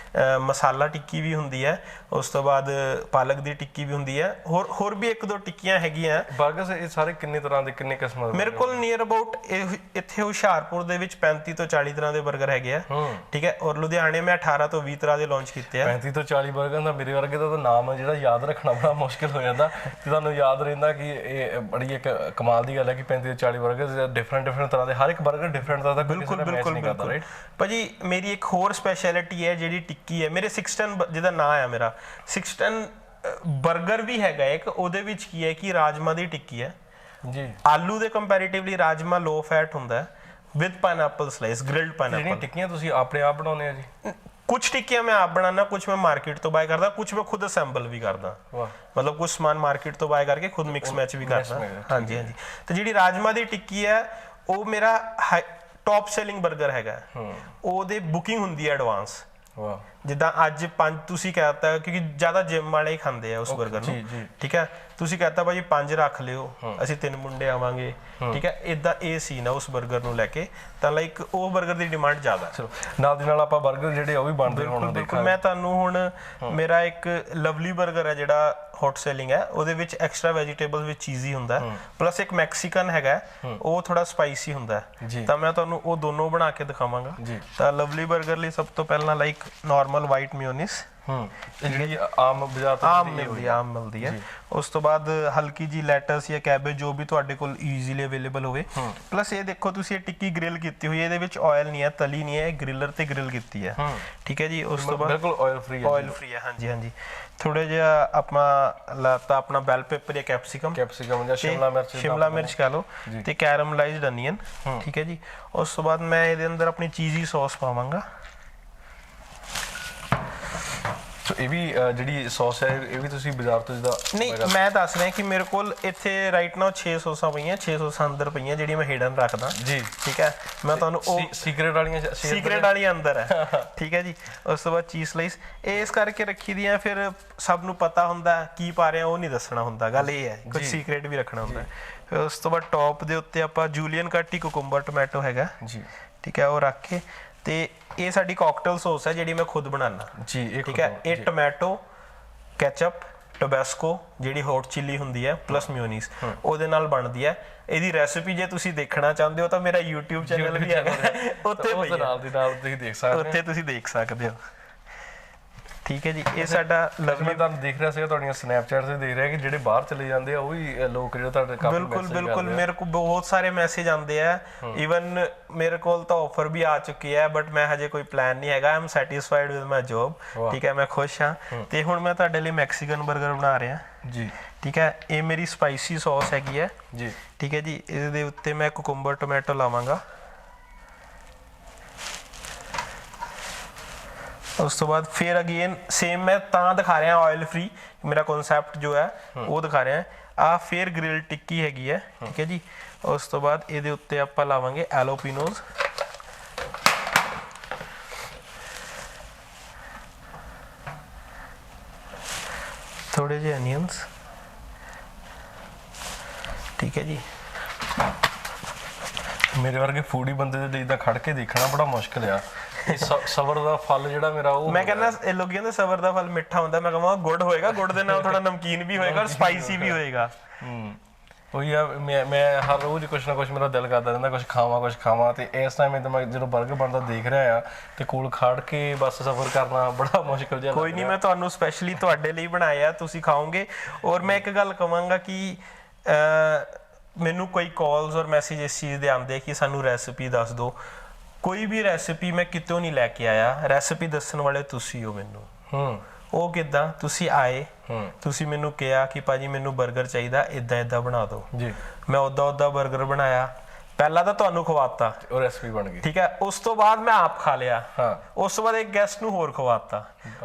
ਮਸਾਲਾ ਟਿੱਕੀ ਵੀ ਹੁੰਦੀ ਹੈ, ਉਸ ਤੋਂ ਬਾਅਦ ਪਾਲਕ ਦੀ ਟਿੱਕੀ ਵੀ ਹੁੰਦੀ ਹੈ। ਹੋਰ ਵੀ 1-2 ਟਿੱਕੀਆਂ ਹੈਗੀਆਂ। 버ਗਰਸ ਇਹ ਸਾਰੇ ਕਿੰਨੇ ਤਰ੍ਹਾਂ ਦੇ, ਕਿੰਨੇ ਕਿਸਮਾਂ ਦੇ? ਮੇਰੇ ਕੋਲ ਨੀਅਰ ਅਬਾਊਟ ਇੱਥੇ ਹੁਸ਼ਿਆਰਪੁਰ ਦੇ ਵਿੱਚ 35 ਤੋਂ 40 ਤਰ੍ਹਾਂ ਦੇ 버ਗਰ ਹੈਗੇ ਆ, ਠੀਕ ਹੈ। ਔਰ ਲੁਧਿਆਣੇ ਮੈਂ 18 ਤੋਂ 20 ਤਰ੍ਹਾਂ ਦੇ ਲਾਂਚ ਕੀਤੇ ਆ। 35 ਤੋਂ 40 버ਗਰ ਦਾ ਮੇਰੇ ਵਰਗੇ ਦਾ ਤਾਂ ਨਾਮ ਜਿਹੜਾ ਯਾਦ ਰੱਖਣਾ ਬੜਾ ਮੁਸ਼ਕਿਲ ਹੋ ਜਾਂਦਾ। ਤੇ ਤੁਹਾਨੂੰ ਯਾਦ ਰਹਿੰਦਾ ਕਿ ਇਹ ਬੜੀ ਇੱਕ ਕਮਾਲ ਦੀ ਗੱਲ ਹੈ ਕਿ 35 ਤੋਂ 40 버ਗਰ ਡਿਫਰੈਂਟ ਤਰ੍ਹਾਂ ਦੇ, ਹਰ ਇੱਕ 버ਗਰ ਡਿਫਰੈਂਟ ਤਰ੍ਹਾਂ ਦਾ। ਬਿਲਕੁਲ। ਭਾਜੀ ਮੇਰੀ ਇੱਕ ਹੋਰ ਸਪੈਸ਼ਲਿਟੀ ਹੈ ਜਿਹੜੀ ਟਿੱਕੀ ਹੈ। ਮੇਰੇ 610 ਜਿਹਦਾ ਨਾਂ ਆ, ਮੇਰਾ 610 버ਗਰ ਵੀ ਹੈਗਾ ਇੱਕ। ਉਹਦੇ ਵਿੱਚ ਕੀ ਹੈ ਕਿ ਰਾਜਮਾ ਦੀ ਟਿੱਕੀ ਹੈ ਜੀ। ਆਲੂ ਦੇ ਕੰਪੈਰੀਟਿਵਲੀ ਰਾਜਮਾ ਲੋ ਫੈਟ ਹੁੰਦਾ with pineapple slice, grilled pineapple. ਟਿੱਕੀਆਂ ਤੁਸੀਂ ਆਪਣੇ ਆਪ ਬਣਾਉਂਦੇ ਆ ਜੀ? ਕੁਝ ਟਿੱਕੀਆਂ ਮੈਂ ਆਪ ਬਣਾਉਣਾ, ਕੁਝ ਮੈਂ ਮਾਰਕੀਟ ਤੋਂ ਬਾਏ ਕਰਦਾ, ਕੁਝ ਮੈਂ ਖੁਦ ਅਸੈਂਬਲ ਵੀ ਕਰਦਾ। ਮਤਲਬ ਕੁਝ ਸਮਾਨ ਮਾਰਕੀਟ ਤੋਂ ਬਾਏ ਕਰਕੇ ਖੁਦ ਮਿਕਸ ਮੈਚ ਵੀ ਕਰਦਾ। ਹਾਂਜੀ। ਤੇ ਜਿਹੜੀ ਰਾਜਮਾ ਦੀ ਟਿੱਕੀ ਹੈ ਉਹ ਮੇਰਾ ਟੌਪ ਸੈਲਿੰਗ 버ਗਰ ਹੈਗਾ। ਉਹਦੇ ਬੁਕਿੰਗ ਹੁੰਦੀ ਹੈ ਐਡਵਾਂਸ, ਜਿੱਦਾਂ ਅੱਜ 5 ਤੁਸੀਂ ਕਹਿਤਾ ਕਿਉਂਕਿ ਜ਼ਿਆਦਾ ਜਿਮ ਵਾਲੇ ਹੀ ਖਾਂਦੇ ਆ ਉਸ 버ਗਰ ਨੂੰ, ਠੀਕ ਹੈ, ਤੁਸੀਂ ਕਹਿਤਾ ਭਾਜੀ 5 ਰੱਖ ਲਿਓ, ਅਸੀਂ 3 ਮੁੰਡੇ ਆਵਾਂਗੇ, ਠੀਕ ਹੈ, ਇਦਾਂ ਇਹ ਸੀ ਨਾ ਉਸ 버ਗਰ ਨੂੰ ਲੈ ਕੇ, ਤਾਂ ਲਾਈਕ ਉਹ 버ਗਰ ਦੀ ਡਿਮਾਂਡ ਜ਼ਿਆਦਾ। ਚਲੋ ਨਾਲ ਦੀ ਨਾਲ ਆਪਾਂ 버ਗਰ ਜਿਹੜੇ ਉਹ ਵੀ ਬਣਦੇ ਹੁਣ ਬਿਲਕੁਲ। ਮੈਂ ਤੁਹਾਨੂੰ ਹੁਣ ਮੇਰਾ ਇੱਕ ਲਵਲੀ 버ਗਰ ਹੈ ਜਿਹੜਾ ਹੌਟ ਸੈਲਿੰਗ ਹੈ, ਉਹਦੇ ਵਿੱਚ ਐਕਸਟਰਾ ਵੈਜੀਟੇਬਲ ਵਿੱਚ ਚੀਜ਼ੀ ਹੁੰਦਾ, ਪਲੱਸ ਇੱਕ ਮੈਕਸੀਕਨ ਹੈਗਾ ਉਹ ਥੋੜਾ ਸਪਾਈਸੀ ਹੁੰਦਾ, ਤਾਂ ਮੈਂ ਤੁਹਾਨੂੰ ਉਹ ਦੋਨੋਂ ਬਣਾ ਕੇ ਦਿਖਾਵਾਂਗਾ। ਤਾਂ ਲਵਲੀ 버ਗਰ ਲਈ ਸਭ ਤੋਂ ਪਹਿਲਾਂ ਲਾਈਕ ਨਾਰਮਲ ਵਾਈਟ ਮਿਓਨੀਸ ਜਿਹੜੀ ਆਮ ਬਾਜ਼ਾਰ ਤੋਂ ਮਿਲਦੀ ਹੈ, ਉਸ ਤੋਂ ਬਾਅਦ ਹਲਕੀ ਜੀ ਲੈਟਸ ਜਾਂ ਕੈਬੇਜ ਜੋ ਵੀ ਤੁਹਾਡੇ ਕੋਲ ਈਜ਼ੀਲੀ ਅਵੇਲੇਬਲ ਹੋਵੇ, ਪਲੱਸ ਇਹ ਦੇਖੋ ਤੁਸੀਂ ਇਹ ਟਿੱਕੀ ਗ੍ਰਿਲ ਕੀਤੀ ਹੋਈ ਹੈ, ਇਹਦੇ ਵਿੱਚ ਆਇਲ ਨਹੀਂ ਹੈ, ਤਲੀ ਨਹੀਂ ਹੈ, ਗ੍ਰਿਲਰ ਤੇ ਗ੍ਰਿਲ ਕੀਤੀ ਹੈ, ਠੀਕ ਹੈ ਜੀ। ਉਸ ਤੋਂ ਬਾਅਦ ਬਿਲਕੁਲ ਆਇਲ ਫ੍ਰੀ ਹੈ, ਹਾਂਜੀ। ਥੋੜਾ ਜਿਹਾ ਆਪਣਾ ਬੈਲ ਪੇਪਰ ਜਾਂ ਕੈਪਸਿਕਮ ਜਾਂ ਸ਼ਿਮਲਾ ਮਿਰਚ ਕਹ ਲਓ, ਤੇ ਕੈਰਮਲਾਈਜ਼ਡ ਅਨੀਅਨ, ਠੀਕ ਹੈ ਜੀ। ਉਸ ਤੋਂ ਬਾਅਦ ਮੈਂ ਇਹਦੇ ਅੰਦਰ ਆਪਣੀ ਚੀਜ਼ੀ ਸੌਸ ਪਾਵਾਂਗਾ। ਇਹ ਵੀ ਜਿਹੜੀ ਸੌਸ ਹੈ ਇਹ ਵੀ ਤੁਸੀਂ ਬਾਜ਼ਾਰ ਤੋਂ ਜਿੱਦਾਂ ਨਹੀਂ, ਮੈਂ ਦੱਸ ਰਿਹਾ ਕਿ ਮੇਰੇ ਕੋਲ ਇੱਥੇ ਰਾਈਟ ਨਾਓ 6 ਸੌਸਾਂ ਪਈਆਂ, 6 ਸੌਸਾਂ ਅੰਦਰ ਪਈਆਂ ਜਿਹੜੀਆਂ ਮੈਂ ਹਿਡਨ ਰੱਖਦਾ ਜੀ, ਠੀਕ ਹੈ। ਮੈਂ ਤੁਹਾਨੂੰ ਉਹ ਸੀਕ੍ਰੇਟ ਵਾਲੀਆਂ ਅੰਦਰ ਹੈ, ਠੀਕ ਹੈ ਜੀ। ਉਸ ਤੋਂ ਬਾਅਦ ਚੀਜ਼ ਸਲਾਈਸ ਇਹ ਇਸ ਕਰਕੇ ਰੱਖੀ ਦੀਆਂ, ਫਿਰ ਸਭ ਨੂੰ ਪਤਾ ਹੁੰਦਾ ਕੀ ਪਾ ਰਹੇ ਆ, ਉਹ ਨਹੀਂ ਦੱਸਣਾ ਹੁੰਦਾ, ਗੱਲ ਇਹ ਹੈ, ਕੁਝ ਸੀਕ੍ਰੇਟ ਵੀ ਰੱਖਣਾ ਹੁੰਦਾ। ਫਿਰ ਉਸ ਤੋਂ ਬਾਅਦ ਟੌਪ ਦੇ ਉੱਤੇ ਆਪਾਂ ਜੂਲੀਅਨ ਕੱਟ ਹੀ ਕੁਕੁੰਬਰ ਟੋਮੈਟੋ ਹੈਗਾ ਜੀ, ਠੀਕ ਹੈ, ਉਹ ਰੱਖ ਕੇ, ਤੇ ਇਹ ਸਾਡੀ ਕਾਕਟੇਲ ਸੌਸ ਹੈ ਜਿਹੜੀ ਮੈਂ ਖੁਦ ਬਣਾਉਣਾ ਜੀ, ਠੀਕ ਹੈ। ਇਹ ਟੋਮੈਟੋ, ਕੈਚਅਪ, ਟੋਬੈਸਕੋ ਜਿਹੜੀ ਹੌਟ ਚਿੱਲੀ ਹੁੰਦੀ ਹੈ, ਪਲੱਸ ਮਿਓਨੀਸ, ਉਹਦੇ ਨਾਲ ਬਣਦੀ ਹੈ। ਇਹਦੀ ਰੈਸਿਪੀ ਜੇ ਤੁਸੀਂ ਦੇਖਣਾ ਚਾਹੁੰਦੇ ਹੋ ਤਾਂ ਮੇਰਾ YouTube ਚੈਨਲ ਵੀ ਹੈਗਾ, ਉੱਥੇ ਤੁਸੀਂ ਦੇਖ ਸਕਦੇ ਹੋ, ਠੀਕ ਹੈ ਜੀ। ਇਹ ਸਾਡਾ ਲਵਲੀ ਤੁਹਾਨੂੰ ਦੇਖ ਰਿਹਾ ਸੀਗਾ, ਤੁਹਾਡੀਆਂ ਸਨੈਪਚੈਟ ਤੇ ਦੇਖ ਰਿਹਾ ਕਿ ਜਿਹੜੇ ਬਾਹਰ ਚਲੇ ਜਾਂਦੇ ਆ ਉਹ ਵੀ ਲੋਕ ਜਿਹੜੇ ਤੁਹਾਡੇ ਕਾਫੀ ਬਿਲਕੁਲ ਮੇਰੇ ਕੋਲ ਬਹੁਤ ਸਾਰੇ ਮੈਸੇਜ ਆਉਂਦੇ ਆ, ਈਵਨ ਮੇਰੇ ਕੋਲ ਤਾਂ ਆਫਰ ਵੀ ਆ ਚੁੱਕੀ ਹੈ, ਬਟ ਮੈਂ ਹਜੇ ਕੋਈ ਪਲਾਨ ਨਹੀਂ ਹੈਗਾ। I am satisfied with my job, ਠੀਕ ਹੈ, ਮੈਂ ਖੁਸ਼ ਹਾਂ। ਤੇ ਹੁਣ ਮੈਂ ਤੁਹਾਡੇ ਲਈ ਮੈਕਸੀਕਨ 버ਗਰ ਬਣਾ ਰਿਹਾ ਜੀ, ਠੀਕ ਹੈ। ਇਹ ਮੇਰੀ ਸਪਾਈਸੀ ਸੌਸ ਹੈਗੀ ਹੈ ਜੀ, ਠੀਕ ਹੈ ਜੀ। ਇਹਦੇ ਉੱਤੇ ਮੈਂ ਕੁਕੁੰਬਰ ਟੋਮੈਟੋ ਲਾਵਾਂਗਾ। ਉਸ ਤੋਂ ਬਾਅਦ ਫਿਰ ਅਗੇਨ ਸੇਮ ਮੈਂ ਤਾਂ ਦਿਖਾ ਰਿਹਾ ਆਇਲ ਫ੍ਰੀ, ਮੇਰਾ ਕਨਸੈਪਟ ਜੋ ਹੈ ਉਹ ਦਿਖਾ ਰਿਹਾ। ਆ ਫਿਰ ਗ੍ਰਿਲ ਟਿੱਕੀ ਹੈਗੀ ਹੈ, ਠੀਕ ਹੈ ਜੀ। ਉਸ ਤੋਂ ਬਾਅਦ ਇਹਦੇ ਉੱਤੇ ਆਪਾਂ ਲਾਵਾਂਗੇ ਐਲੋਪੀਨੋਜ਼, ਥੋੜੇ ਜਿਹੇ ਅਨੀਅਨਸ, ਠੀਕ ਹੈ ਜੀ। ਮੇਰੇ ਵਰਗੇ ਫੂਡੀ ਬੰਦੇ ਦੇ ਲਈ ਤਾਂ ਖੜ ਕੇ ਦੇਖਣਾ ਬੜਾ ਮੁਸ਼ਕਿਲ ਆ। ਸਬਰ ਦਾ ਫਲ ਜਿਹੜਾ ਮੇਰਾ ਉਹ ਮੈਂ ਕਹਿੰਦਾ ਇਹ ਲੋਕੀ ਕਹਿੰਦੇ ਸਬਰ ਦਾ ਫਲ ਮਿੱਠਾ ਹੁੰਦਾ, ਮੈਂ ਕਹਾਂ ਗੁੜ ਹੋਏਗਾ, ਗੁੜ ਦੇ ਨਾਲ ਥੋੜਾ ਨਮਕੀਨ ਵੀ ਹੋਏਗਾ ਔਰ ਸਪਾਈਸੀ ਵੀ ਹੋਏਗਾ। ਉਹੀ ਆ, ਮੈਂ ਹਰ ਰੋਜ਼ ਕੁਛ ਨਾ ਕੁਛ ਮੇਰਾ ਦਿਲ ਕਰਦਾ ਰਹਿੰਦਾ ਕੁਛ ਖਾਵਾਂ, ਤੇ ਇਸ ਟਾਈਮ ਮੈਂ ਜਦੋਂ 버ਗਰ ਬਣਦਾ ਦੇਖ ਰਿਹਾ ਆ ਤੇ ਕੋਲ ਖੜ ਕੇ ਬਸ ਸਫਰ ਕਰਨਾ ਬੜਾ ਮੁਸ਼ਕਿਲ ਜਿਹਾ। ਕੋਈ ਨਹੀਂ, ਮੈਂ ਤੁਹਾਨੂੰ ਸਪੈਸ਼ਲੀ ਤੁਹਾਡੇ ਲਈ ਬਣਾਇਆ, ਤੁਸੀਂ ਖਾਓਗੇ। ਔਰ ਮੈਂ ਇੱਕ ਗੱਲ ਕਹਾਂਗਾ ਕਿ ਮੈਨੂੰ ਕੋਈ ਕਾਲਸ ਔਰ ਮੈਸੇਜ ਇਸ ਚੀਜ਼ ਦੇ ਆਉਂਦੇ ਕਿ ਸਾਨੂੰ ਰੈਸਿਪੀ ਦੱਸ ਦਿਓ। ਕੋਈ ਵੀ ਰੈਸਿਪੀ ਮੈਂ ਕਿਤੋਂ ਨਹੀਂ ਲੈ ਕੇ ਆਇਆ, ਰੈਸਿਪੀ ਦੱਸਣ ਵਾਲੇ ਤੁਸੀਂ ਹੋ ਮੈਨੂੰ। ਉਹ ਕਿੱਦਾਂ, ਤੁਸੀਂ ਆਏ, ਤੁਸੀਂ ਮੈਨੂੰ ਕਿਹਾ ਕਿ ਭਾਜੀ ਮੈਨੂੰ 버ਗਰ ਚਾਹੀਦਾ, ਇਦਾਂ ਬਣਾ ਦਿਓ ਜੀ, ਮੈਂ ਉਦਾਂ 버ਗਰ ਬਣਾਇਆ। ਪਹਿਲਾਂ ਤਾਂ ਤੁਹਾਨੂੰ ਖਵਾਤਾ, ਉਹ ਰੈਸਿਪੀ ਬਣ ਗਈ, ਠੀਕ ਹੈ। ਉਸ ਤੋਂ ਬਾਅਦ ਮੈਂ ਆਪ ਖਾ ਲਿਆ, ਉਸ ਤੋਂ ਬਾਅਦ ਇੱਕ ਗੈਸਟ ਨੂੰ ਹੋਰ ਖਵਾਤਾ।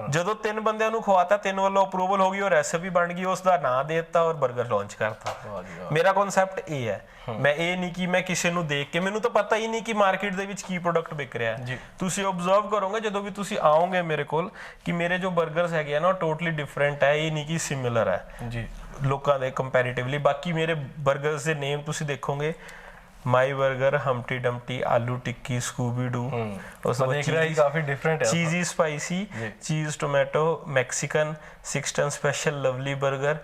ਜਦੋਂ 3 ਬੰਦਿਆਂ ਨੂੰ ਖਵਾਤਾ, 3 ਵੱਲੋਂ ਅਪਰੂਵਲ ਹੋ ਗਈ, ਉਹ ਰੈਸਿਪੀ ਬਣ ਗਈ, ਉਸ ਦਾ ਨਾਂ ਦੇ ਦਿੱਤਾ ਔਰ 버ਗਰ ਲਾਂਚ ਕਰਤਾ। ਮੇਰਾ ਕਨਸੈਪਟ ਇਹ ਹੈ, ਮੈਂ ਇਹ ਨਹੀਂ ਕਿ ਮੈਂ ਕਿਸੇ ਨੂੰ ਦੇਖ ਕੇ, ਮੈਨੂੰ ਤਾਂ ਪਤਾ ਹੀ ਨਹੀਂ ਕਿ ਮਾਰਕੀਟ ਦੇ ਵਿੱਚ ਕੀ ਪ੍ਰੋਡਕਟ ਵਿਕ ਰਿਹਾ ਹੈ। ਤੁਸੀਂ ਓਬਜ਼ਰਵ ਕਰੋਗੇ ਜਦੋਂ ਵੀ ਤੁਸੀਂ ਆਓਗੇ ਮੇਰੇ ਕੋਲ ਕਿ ਮੇਰੇ ਜੋ 버ਗਰਸ ਹੈਗੇ ਆ ਨਾ ਉਹ ਟੋਟਲੀ ਡਿਫਰੈਂਟ ਹੈ, ਇਹ ਨਹੀਂ ਕਿ ਸਿਮਿਲਰ ਹੈ ਜੀ ਲੋਕਾਂ ਦੇ ਕੰਪੈਰੀਟਿਵਲੀ। ਬਾਕੀ ਮੇਰੇ 버ਗਰਸ ਦੇ ਨੇਮ ਤੁਸੀਂ ਦੇਖੋਗੇ, ਮਾਈ 버ਗਰ, ਹਮਟੀ ਡਮਟੀ, ਆਲੂ ਟਿੱਕੀ, ਸਕੂਬੀ ਡੂ, ਉਸ ਤੋਂ ਬਾਅਦ ਕਾਫੀ ਡਿਫਰੈਂਟ ਹੈ, ਚੀਜ਼ੀ ਸਪਾਈਸੀ, ਚੀਜ਼ tomato, Mexican, 6 ton special, Lovely 버ਗਰ,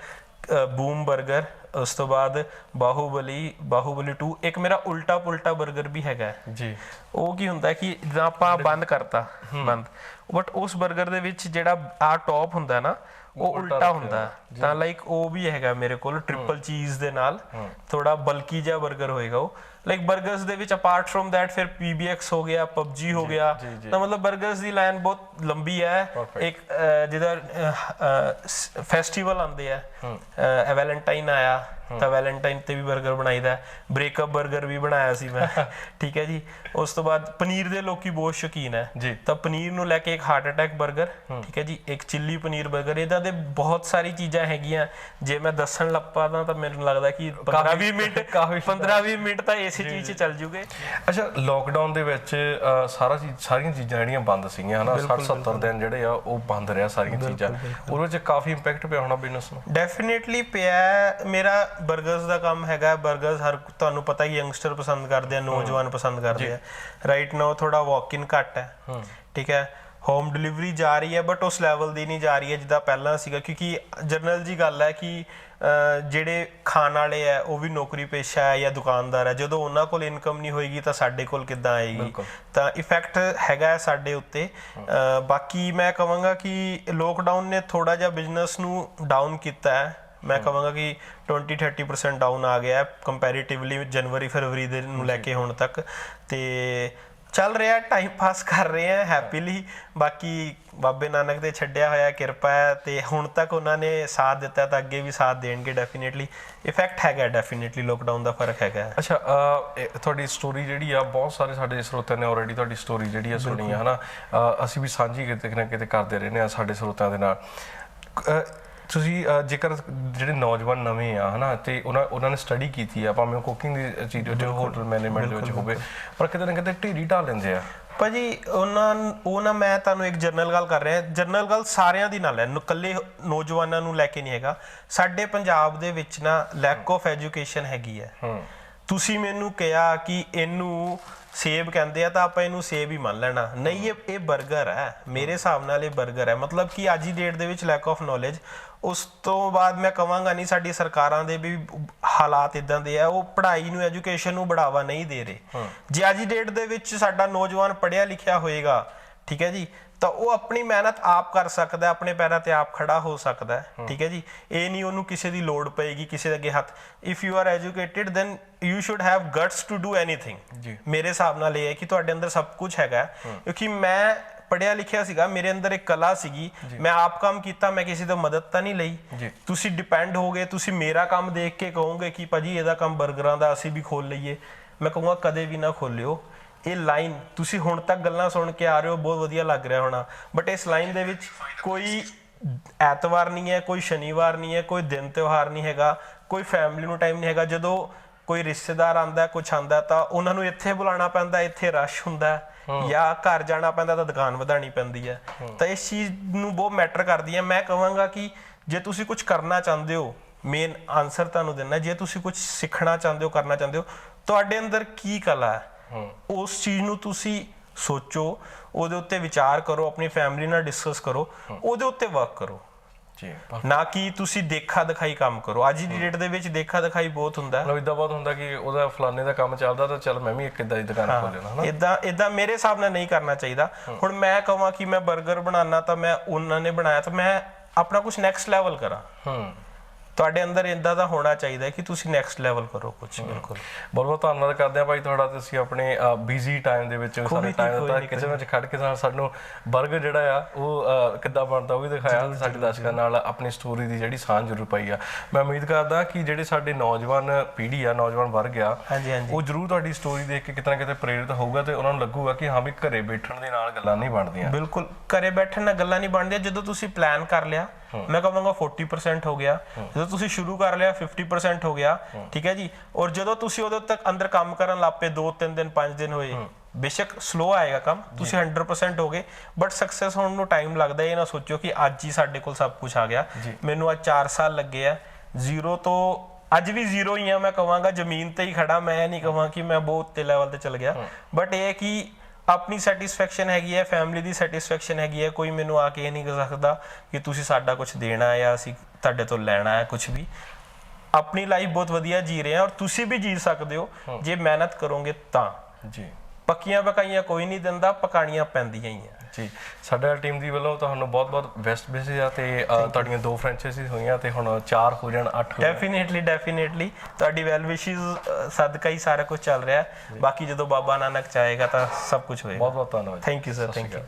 boom 버ਗਰ, ਉਸ ਤੋਂ ਬਾਅਦ ਬਾਹੂਬਲੀ 2। ਇੱਕ ਮੇਰਾ ਉਲਟਾ ਪੁਲਟਾ 버ਗਰ ਵੀ ਹੈਗਾ ਜੀ। ਉਹ ਕੀ ਹੁੰਦਾ ਕਿ ਜਿੱਦਾਂ ਆਪਾਂ ਬੰਦ ਕਰਤਾ ਬਟ ਉਸ 버ਗਰ ਦੇ ਵਿੱਚ ਜਿਹੜਾ ਆ ਟੌਪ ਹੁੰਦਾ ਨਾ ਉਹ ਉਲਟਾ ਹੁੰਦਾ, ਤਾਂ ਲਾਈਕ ਉਹ ਵੀ ਹੈਗਾ ਮੇਰੇ ਕੋਲ ਟ੍ਰਿਪਲ ਚੀਜ਼ ਦੇ ਨਾਲ, ਥੋੜਾ ਬਲਕੀ ਜਿਹਾ 버ਗਰ ਹੋਏਗਾ ਉਹ। ਲਾਈਕ 버ਗਰਸ ਦੇ ਵਿੱਚ ਅਪਾਰਟ ਫਰੋਮ ਦੈਟ ਫਿਰ PBX ਹੋ ਗਿਆ, PUBG ਹੋ ਗਿਆ, ਤਾਂ ਮਤਲਬ 버ਗਰਸ ਦੀ ਲਾਈਨ ਬਹੁਤ ਲੰਬੀ ਹੈ। ਇੱਕ ਜਿਹਦਾ ਫੈਸਟੀਵਲ ਆਉਂਦੇ ਆ, ਵੈਲੈਂਟਾਈਨ ਆਇਆ ਤਾਂ ਵੈਲੈਂਟਾਈਨ ਤੇ ਵੀ 버ਗਰ ਬਣਾਈਦਾ, ਬ੍ਰੇਕਅਪ 버ਗਰ ਵੀ ਬਣਾਇਆ ਸੀ ਮੈਂ, ਠੀਕ ਹੈ ਜੀ। ਉਸ ਤੋਂ ਬਾਅਦ ਪਨੀਰ ਦੇ ਲੋਕੀ ਬਹੁਤ ਸ਼ੌਕੀਨ ਹੈ, ਤਾਂ ਪਨੀਰ ਨੂੰ ਲੈ ਕੇ ਇੱਕ ਹਾਰਟ ਅਟੈਕ 버ਗਰ, ਠੀਕ ਹੈ ਜੀ। ਇੱਕ ਚਿੱਲੀ ਪਨੀਰ 버ਗਰ, ਇਹਦਾ ਦੇ ਬਹੁਤ ਸਾਰੀ ਚੀਜ਼ਾਂ ਹੈਗੀਆਂ। ਜੇ ਮੈਂ ਦੱਸਣ ਲੱਪਾ ਤਾਂ ਮੈਨੂੰ ਲੱਗਦਾ ਕਿ 15-20 ਮਿੰਟ ਤਾਂ ਇਸੇ ਇਸੇ ਚੀਜ਼ 'ਚ ਚੱਲ ਜੂਗੇ। ਅੱਛਾ, ਲੋਕਡਾਊਨ ਦੇ ਵਿੱਚ ਸਾਰੀਆਂ ਚੀਜ਼ਾਂ ਜਿਹੜੀਆਂ ਬੰਦ ਸੀਗੀਆਂ ਹਨਾ, 60-70 ਦਿਨ ਜਿਹੜੇ ਆ ਉਹ ਬੰਦ ਰਿਹਾ ਸਾਰੀਆਂ ਚੀਜ਼ਾਂ, ਉਹਦੇ ਵਿੱਚ ਕਾਫੀ ਇੰਪੈਕਟ ਪਿਆ ਹੋਣਾ ਬਿਜ਼ਨਸ ਨੂੰ। ਡੈਫੀਨੇਟਲੀ ਪਿਆ। ਮੇਰਾ 버ਗਰਸ ਦਾ ਕੰਮ ਹੈਗਾ। 버ਗਰਸ ਹਰ ਤੁਹਾਨੂੰ ਪਤਾ ਹੀ ਯੰਗਸਟਰ ਪਸੰਦ ਕਰਦੇ ਆ, ਨੌਜਵਾਨ ਪਸੰਦ ਕਰਦੇ ਆ। ਰਾਈਟ ਨਾਓ ਥੋੜਾ ਵਾਕ ਇਨ ਘੱਟ ਹੈ, ਠੀਕ ਹੈ। ਹੋਮ ਡਿਲੀਵਰੀ ਜਾ ਰਹੀ ਹੈ ਬਟ ਉਸ ਲੈਵਲ ਦੀ ਨਹੀਂ ਜਾ ਰਹੀ ਹੈ ਜਿੱਦਾਂ ਪਹਿਲਾਂ ਸੀਗਾ, ਕਿਉਂਕਿ ਜਰਨਲ ਜੀ ਗੱਲ ਹੈ ਕਿ ਜਿਹੜੇ ਖਾਣ ਵਾਲੇ ਹੈ ਉਹ ਵੀ ਨੌਕਰੀ ਪੇਸ਼ਾ ਹੈ ਜਾਂ ਦੁਕਾਨਦਾਰ ਹੈ। ਜਦੋਂ ਉਹਨਾਂ ਕੋਲ ਇਨਕਮ ਨਹੀਂ ਹੋਏਗੀ ਤਾਂ ਸਾਡੇ ਕੋਲ ਕਿੱਦਾਂ ਆਏਗੀ? ਤਾਂ ਇਫੈਕਟ ਹੈਗਾ ਸਾਡੇ ਉੱਤੇ। ਬਾਕੀ ਮੈਂ ਕਹਾਂਗਾ ਕਿ ਲੋਕਡਾਊਨ ਨੇ ਥੋੜਾ ਜਿਹਾ ਬਿਜ਼ਨਸ ਨੂੰ ਡਾਊਨ ਕੀਤਾ ਹੈ। ਮੈਂ ਕਹਾਂਗਾ ਕਿ 20-30% ਡਾਊਨ ਆ ਗਿਆ ਕੰਪੈਰੀਟਿਵਲੀ ਜਨਵਰੀ ਫਰਵਰੀ ਦੇ ਨੂੰ ਲੈ ਕੇ ਹੁਣ ਤੱਕ। ਤੇ ਚੱਲ ਰਿਹਾ, ਟਾਈਮ ਪਾਸ ਕਰ ਰਹੇ ਆ ਹੈਪੀਲੀ। ਬਾਕੀ ਬਾਬੇ ਨਾਨਕ ਤੇ ਛੱਡਿਆ ਹੋਇਆ ਕਿਰਪਾ ਹੈ ਤੇ ਹੁਣ ਤੱਕ ਉਹਨਾਂ ਨੇ ਸਾਥ ਦਿੱਤਾ ਤਾਂ ਅੱਗੇ ਵੀ ਸਾਥ ਦੇਣਗੇ। ਡੈਫੀਨੇਟਲੀ ਇਫੈਕਟ ਹੈਗਾ, ਡੈਫੀਨੇਟਲੀ ਲੋਕਡਾਊਨ ਦਾ ਫਰਕ ਹੈਗਾ। ਅੱਛਾ, ਤੁਹਾਡੀ ਸਟੋਰੀ ਜਿਹੜੀ ਆ ਬਹੁਤ ਸਾਰੇ ਸਾਡੇ ਸਰੋਤਿਆਂ ਨੇ ਆਲਰੇਡੀ ਤੁਹਾਡੀ ਸਟੋਰੀ ਜਿਹੜੀ ਆ ਸੁਣੀ ਆ ਹਨਾ, ਅਸੀਂ ਵੀ ਸਾਂਝੀ ਕਿਤੇ ਨਾ ਕਿਤੇ ਕਰਦੇ ਰਹਿੰਦੇ ਆ ਸਾਡੇ ਸਰੋਤਿਆਂ ਦੇ ਨਾਲ। ਤੁਸੀਂ ਜੇਕਰ ਜਿਹੜੇ ਨੌਜਵਾਨ ਨਵੇਂ ਆ ਹਨਾ ਤੇ ਉਹਨਾਂ ਨੇ ਸਟੱਡੀ ਕੀਤੀ ਆ, ਭਾਵੇਂ ਉਹ ਕੁਕਿੰਗ ਦੀ ਚੀਜ਼ ਵਿੱਚ ਹੋਟਲ ਮੈਨੇਜਮੈਂਟ ਦੇ ਵਿੱਚ ਹੋਵੇ, ਪਰ ਕਿਤੇ ਨਾ ਕਿਤੇ ਢੇਰੀ ਢਾਲ ਲੈਂਦੇ ਆ ਭਾਜੀ। ਮੈਂ ਤੁਹਾਨੂੰ ਇੱਕ ਜਰਨਲ ਗੱਲ ਕਰ ਰਿਹਾ। ਜਰਨਲ ਗੱਲ ਸਾਰਿਆਂ ਦੀ ਨਾਲ ਹੈ, ਇਕੱਲੇ ਨੌਜਵਾਨਾਂ ਨੂੰ ਲੈ ਕੇ ਨਹੀਂ ਹੈਗਾ। ਸਾਡੇ ਪੰਜਾਬ ਦੇ ਵਿੱਚ ਨਾ ਲੈਕ ਆਫ ਐਜੂਕੇਸ਼ਨ ਹੈਗੀ ਹੈ। ਤੁਸੀਂ ਮੈਨੂੰ ਕਿਹਾ ਕਿ ਇਹਨੂੰ ਸੇਬ ਕਹਿੰਦੇ ਆ ਤਾਂ ਆਪਾਂ ਇਹਨੂੰ ਸੇਬ ਹੀ ਮੰਨ ਲੈਣਾ, ਨਹੀਂ ਇਹ 버ਗਰ ਹੈ। ਮੇਰੇ ਹਿਸਾਬ ਨਾਲ ਇਹ 버ਗਰ ਹੈ। ਮਤਲਬ ਕਿ ਅੱਜ ਦੀ ਡੇਟ ਦੇ ਵਿੱਚ ਲੈਕ ਆਫ ਨੌਲੇਜ। ਉਸ ਤੋਂ ਬਾਅਦ ਮੈਂ ਕਹਾਂਗਾ ਨਹੀਂ, ਸਾਡੀ ਸਰਕਾਰਾਂ ਦੇ ਵੀ ਹਾਲਾਤ ਇਦਾਂ ਦੇ ਆ, ਉਹ ਪੜ੍ਹਾਈ ਨੂੰ ਐਜੂਕੇਸ਼ਨ ਨੂੰ ਬੜਾਵਾ ਨਹੀਂ ਦੇ ਰਹੇ। ਜੇ ਅੱਜ ਦੀ ਡੇਟ ਦੇ ਵਿੱਚ ਸਾਡਾ ਨੌਜਵਾਨ ਪੜ੍ਹਿਆ ਲਿਖਿਆ ਹੋਏਗਾ, ਠੀਕ ਹੈ ਜੀ, ਤਾਂ ਉਹ ਆਪਣੀ ਮਿਹਨਤ ਆਪ ਕਰ ਸਕਦਾ, ਆਪਣੇ ਪੈਰਾਂ ਤੇ ਆਪ ਖੜਾ ਹੋ ਸਕਦਾ, ਠੀਕ ਹੈ ਜੀ। ਇਹ ਨਹੀਂ ਉਹਨੂੰ ਕਿਸੇ ਦੀ ਲੋੜ ਪਏਗੀ, ਕਿਸੇ ਦੇ ਅੱਗੇ ਹੱਥ। If you are educated then you should have guts to do anything. ਮੇਰੇ ਹਿਸਾਬ ਨਾਲ ਇਹ ਹੈ ਕਿ ਤੁਹਾਡੇ ਅੰਦਰ ਸਭ ਕੁਝ ਹੈਗਾ, ਕਿਉਂਕਿ ਮੈਂ ਪੜ੍ਹਿਆ ਲਿਖਿਆ ਸੀਗਾ, ਮੇਰੇ ਅੰਦਰ ਇੱਕ ਕਲਾ ਸੀਗੀ, ਮੈਂ ਆਪ ਕੰਮ ਕੀਤਾ, ਮੈਂ ਕਿਸੇ ਤੋਂ ਮਦਦ ਤਾਂ ਨਹੀਂ ਲਈ। ਤੁਸੀਂ ਡਿਪੈਂਡ ਹੋ ਗਏ, ਤੁਸੀਂ ਮੇਰਾ ਕੰਮ ਦੇਖ ਕੇ ਕਹੋਗੇ ਕਿ ਭਾਜੀ ਇਹਦਾ ਕੰਮ 버ਗਰਾਂ ਦਾ ਅਸੀਂ ਵੀ ਖੋਲ ਲਈਏ। ਮੈਂ ਕਹੂੰਗਾ ਕਦੇ ਵੀ ਨਾ ਖੋਲਿਓ। ਇਹ ਲਾਈਨ ਤੁਸੀਂ ਹੁਣ ਤੱਕ ਗੱਲਾਂ ਸੁਣ ਕੇ ਆ ਰਹੇ ਹੋ, ਬਹੁਤ ਵਧੀਆ ਲੱਗ ਰਿਹਾ ਹੋਣਾ, ਬਟ ਇਸ ਲਾਈਨ ਦੇ ਵਿੱਚ ਕੋਈ ਐਤਵਾਰ ਨਹੀਂ ਹੈ, ਕੋਈ ਸ਼ਨੀਵਾਰ ਨਹੀਂ ਹੈ, ਕੋਈ ਦਿਨ ਤਿਉਹਾਰ ਨਹੀਂ ਹੈਗਾ, ਕੋਈ ਫੈਮਿਲੀ ਨੂੰ ਟਾਈਮ ਨਹੀਂ ਹੈਗਾ। ਜਦੋਂ ਕੋਈ ਰਿਸ਼ਤੇਦਾਰ ਆਉਂਦਾ, ਕੁਛ ਆਉਂਦਾ ਤਾਂ ਉਹਨਾਂ ਨੂੰ ਇੱਥੇ ਬੁਲਾਉਣਾ ਪੈਂਦਾ, ਇੱਥੇ ਰਸ਼ ਹੁੰਦਾ, ਜਾਂ ਘਰ ਜਾਣਾ ਪੈਂਦਾ ਤਾਂ ਦੁਕਾਨ ਵਧਾਉਣੀ ਪੈਂਦੀ ਹੈ। ਤਾਂ ਇਸ ਚੀਜ਼ ਨੂੰ ਬਹੁਤ ਮੈਟਰ ਕਰਦੀ ਹੈ। ਮੈਂ ਕਹਾਂਗਾ ਕਿ ਜੇ ਤੁਸੀਂ ਕੁਝ ਕਰਨਾ ਚਾਹੁੰਦੇ ਹੋ, ਮੇਨ ਆਨਸਰ ਤੁਹਾਨੂੰ ਦੇਣਾ, ਜੇ ਤੁਸੀਂ ਕੁਝ ਸਿੱਖਣਾ ਚਾਹੁੰਦੇ ਹੋ, ਕਰਨਾ ਚਾਹੁੰਦੇ ਹੋ, ਤੁਹਾਡੇ ਅੰਦਰ ਕੀ ਕਲਾ ਹੈ, ਉਸ ਚੀਜ਼ ਨੂੰ ਤੁਸੀਂ ਸੋਚੋ, ਉਹਦੇ ਉੱਤੇ ਵਿਚਾਰ ਕਰੋ, ਆਪਣੀ ਫੈਮਿਲੀ ਨਾਲ ਡਿਸਕਸ ਕਰੋ, ਉਹਦੇ ਉੱਤੇ ਵਰਕ ਕਰੋ, ਨਾ ਕਿ ਤੁਸੀਂ ਦੇਖਾ ਦਿਖਾਈ ਕੰਮ ਕਰੋ। ਅੱਜ ਦੀ ਡੇਟ ਦੇ ਵਿੱਚ ਦੇਖਾ ਦਿਖਾਈ ਬਹੁਤ ਹੁੰਦਾ, ਇਦਾਂ ਬਹੁਤ ਹੁੰਦਾ ਕਿ ਉਹਦਾ ਫਲਾਣੇ ਦਾ ਕੰਮ ਚੱਲਦਾ ਤਾਂ ਚੱਲ ਮੈਂ ਵੀ ਇੱਕ ਇਦਾਂ ਦੀ ਦੁਕਾਨ ਖੋਲ ਲੈਣਾ। ਇਦਾਂ ਮੇਰੇ ਹਿਸਾਬ ਨਾਲ ਨਹੀਂ ਕਰਨਾ ਚਾਹੀਦਾ। ਹੁਣ ਮੈਂ ਕਹਾਂ ਕਿ ਮੈਂ 버ਗਰ ਬਣਾਉਣਾ ਤਾਂ ਮੈਂ ਉਹਨਾਂ ਨੇ ਬਣਾਇਆ ਤਾਂ ਮੈਂ ਆਪਣਾ ਕੁਝ ਨੈਕਸਟ ਲੈਵਲ ਕਰਾਂ। ਤੁਹਾਡੇ ਅੰਦਰ ਇਦਾਂ ਦਾ ਹੋਣਾ ਚਾਹੀਦਾ ਹੈ ਕਿ ਤੁਸੀਂ ਨੈਕਸਟ ਲੈਵਲ ਕਰੋ ਕੁਝ। ਬਿਲਕੁਲ, ਬਹੁਤ ਬਹੁਤ ਧੰਨਵਾਦ ਕਰਦੇ ਆ ਭਾਈ ਤੁਹਾਡਾ। ਤੁਸੀਂ ਆਪਣੇ ਬਿਜ਼ੀ ਟਾਈਮ ਦੇ ਵਿੱਚ ਸਾਨੂੰ ਟਾਈਮ ਦਿੱਤਾ, ਕਿਚਨ ਵਿੱਚ ਖੜ ਕੇ ਸਾਨੂੰ 버ਗਰ ਜਿਹੜਾ ਆ ਉਹ ਕਿੱਦਾਂ ਬਣਦਾ ਉਹ ਵੀ ਦਿਖਾਇਆ, ਸਾਡੇ ਦਰਸ਼ਕਾਂ ਨਾਲ ਆਪਣੀ ਸਟੋਰੀ ਦੀ ਜਿਹੜੀ ਸਾਂਝ ਜ਼ਰੂਰ ਪਾਈ ਆ। ਮੈਂ ਉਮੀਦ ਕਰਦਾ ਕਿ ਜਿਹੜੇ ਸਾਡੇ ਨੌਜਵਾਨ ਪੀੜ੍ਹੀ ਆ, ਨੌਜਵਾਨ ਵਰਗ ਆ, ਉਹ ਜ਼ਰੂਰ ਤੁਹਾਡੀ ਸਟੋਰੀ ਦੇਖ ਕੇ ਕਿਤੇ ਨਾ ਕਿਤੇ ਪ੍ਰੇਰਿਤ ਹੋਊਗਾ ਤੇ ਉਹਨਾਂ ਨੂੰ ਲੱਗੂਗਾ ਕਿ ਹਾਂ ਵੀ ਘਰੇ ਬੈਠਣ ਦੇ ਨਾਲ ਗੱਲਾਂ ਨਹੀਂ ਬਣਦੀਆਂ। ਬਿਲਕੁਲ, ਘਰੇ ਬੈਠਣ ਨਾਲ ਗੱਲਾਂ ਨਹੀਂ ਬਣਦੀਆਂ। ਜਦੋਂ ਤੁਸੀਂ ਪਲਾਨ ਕਰ ਲਿਆ, ਮੈਂ ਕਹਾਂਗਾ 40% ਹੋ ਗਿਆ। ਜਦੋਂ ਤੁਸੀਂ ਸ਼ੁਰੂ ਕਰ ਲਿਆ 50% ਹੋ ਗਿਆ, ਠੀਕ ਹੈ ਜੀ। ਔਰ ਜਦੋਂ ਤੁਸੀਂ ਉਹਦੇ ਤੱਕ ਅੰਦਰ ਕੰਮ ਕਰਨ ਲੱਗ ਪਏ, 2-3 ਦਿਨ 5 ਦਿਨ ਹੋਏ, ਬੇਸ਼ੱਕ ਸਲੋ ਆਏਗਾ ਕੰਮ, ਤੁਸੀਂ 100% ਹੋ ਗਏ, ਬਟ ਸਕਸੈਸ ਹੋਣ ਨੂੰ ਟਾਈਮ ਲੱਗਦਾ। ਇਹ ਨਾ ਸੋਚੋ ਕਿ ਅੱਜ ਹੀ ਸਾਡੇ ਕੋਲ ਸਭ ਕੁਝ ਆ ਗਿਆ। ਮੈਨੂੰ ਅੱਜ 4 ਸਾਲ ਲੱਗੇ ਆ, ਜ਼ੀਰੋ ਤੋਂ ਅੱਜ ਵੀ ਜ਼ੀਰੋ ਹੀ ਆ। ਮੈਂ ਕਹਾਂਗਾ ਜ਼ਮੀਨ ਤੇ ਹੀ ਖੜਾ, ਮੈਂ ਨਹੀਂ ਕਹਾਂ ਕਿ ਮੈਂ ਬਹੁਤ ਉੱਤੇ ਲੈਵਲ ਤੇ ਚਲ ਗਿਆ, ਬਟ ਇਹ ਕਿ ਆਪਣੀ ਸੈਟੀਸਫੈਕਸ਼ਨ ਹੈਗੀ ਹੈ, ਫੈਮਿਲੀ ਦੀ ਸੈਟੀਸਫੈਕਸ਼ਨ ਹੈਗੀ ਹੈ। ਕੋਈ ਮੈਨੂੰ ਆ ਕੇ ਇਹ ਨਹੀਂ ਕਹਿ ਸਕਦਾ ਕਿ ਤੁਸੀਂ ਸਾਡਾ ਕੁਝ ਦੇਣਾ ਹੈ ਜਾਂ ਅਸੀਂ ਤੁਹਾਡੇ ਤੋਂ ਲੈਣਾ ਹੈ ਕੁਝ ਵੀ। ਆਪਣੀ ਲਾਈਫ ਬਹੁਤ ਵਧੀਆ ਜੀ ਰਹੇ ਹਾਂ, ਔਰ ਤੁਸੀਂ ਵੀ ਜੀ ਸਕਦੇ ਹੋ ਜੇ ਮਿਹਨਤ ਕਰੋਗੇ ਤਾਂ। ਜੀ, ਪੱਕੀਆਂ ਪਕਾਈਆਂ ਕੋਈ ਨਹੀਂ ਦਿੰਦਾ, ਪਕਾਣੀਆਂ ਪੈਂਦੀਆਂ ਹੀ ਆ। ਜੀ, ਸਾਡੇ ਟੀਮ ਦੀ ਵੱਲੋਂ ਤੁਹਾਨੂੰ ਬਹੁਤ ਬਹੁਤ ਬੈਸਟ ਵਿਸ਼ੇਸ ਆ ਤੇ ਤੁਹਾਡੀਆਂ 2 ਫਰੈਂਚਾਈਜ਼ੀਜ਼ ਹੋਈਆਂ ਤੇ ਹੁਣ 4 ਹੋ ਜਾਣ, 8 ਹੋ ਜਾਣ। ਡੈਫੀਨੇਟਲੀ ਤੁਹਾਡੀ ਵੈਲ ਵਿਸ਼ੇਸ ਸਦਕਾ ਹੀ ਸਾਰਾ ਕੁਝ ਚੱਲ ਰਿਹਾ। ਬਾਕੀ ਜਦੋਂ ਬਾਬਾ ਨਾਨਕ ਚਾਹੇਗਾ ਤਾਂ ਸਭ ਕੁਝ ਹੋਏਗਾ। ਬਹੁਤ ਬਹੁਤ ਧੰਨਵਾਦ। Thank you sir, thank you.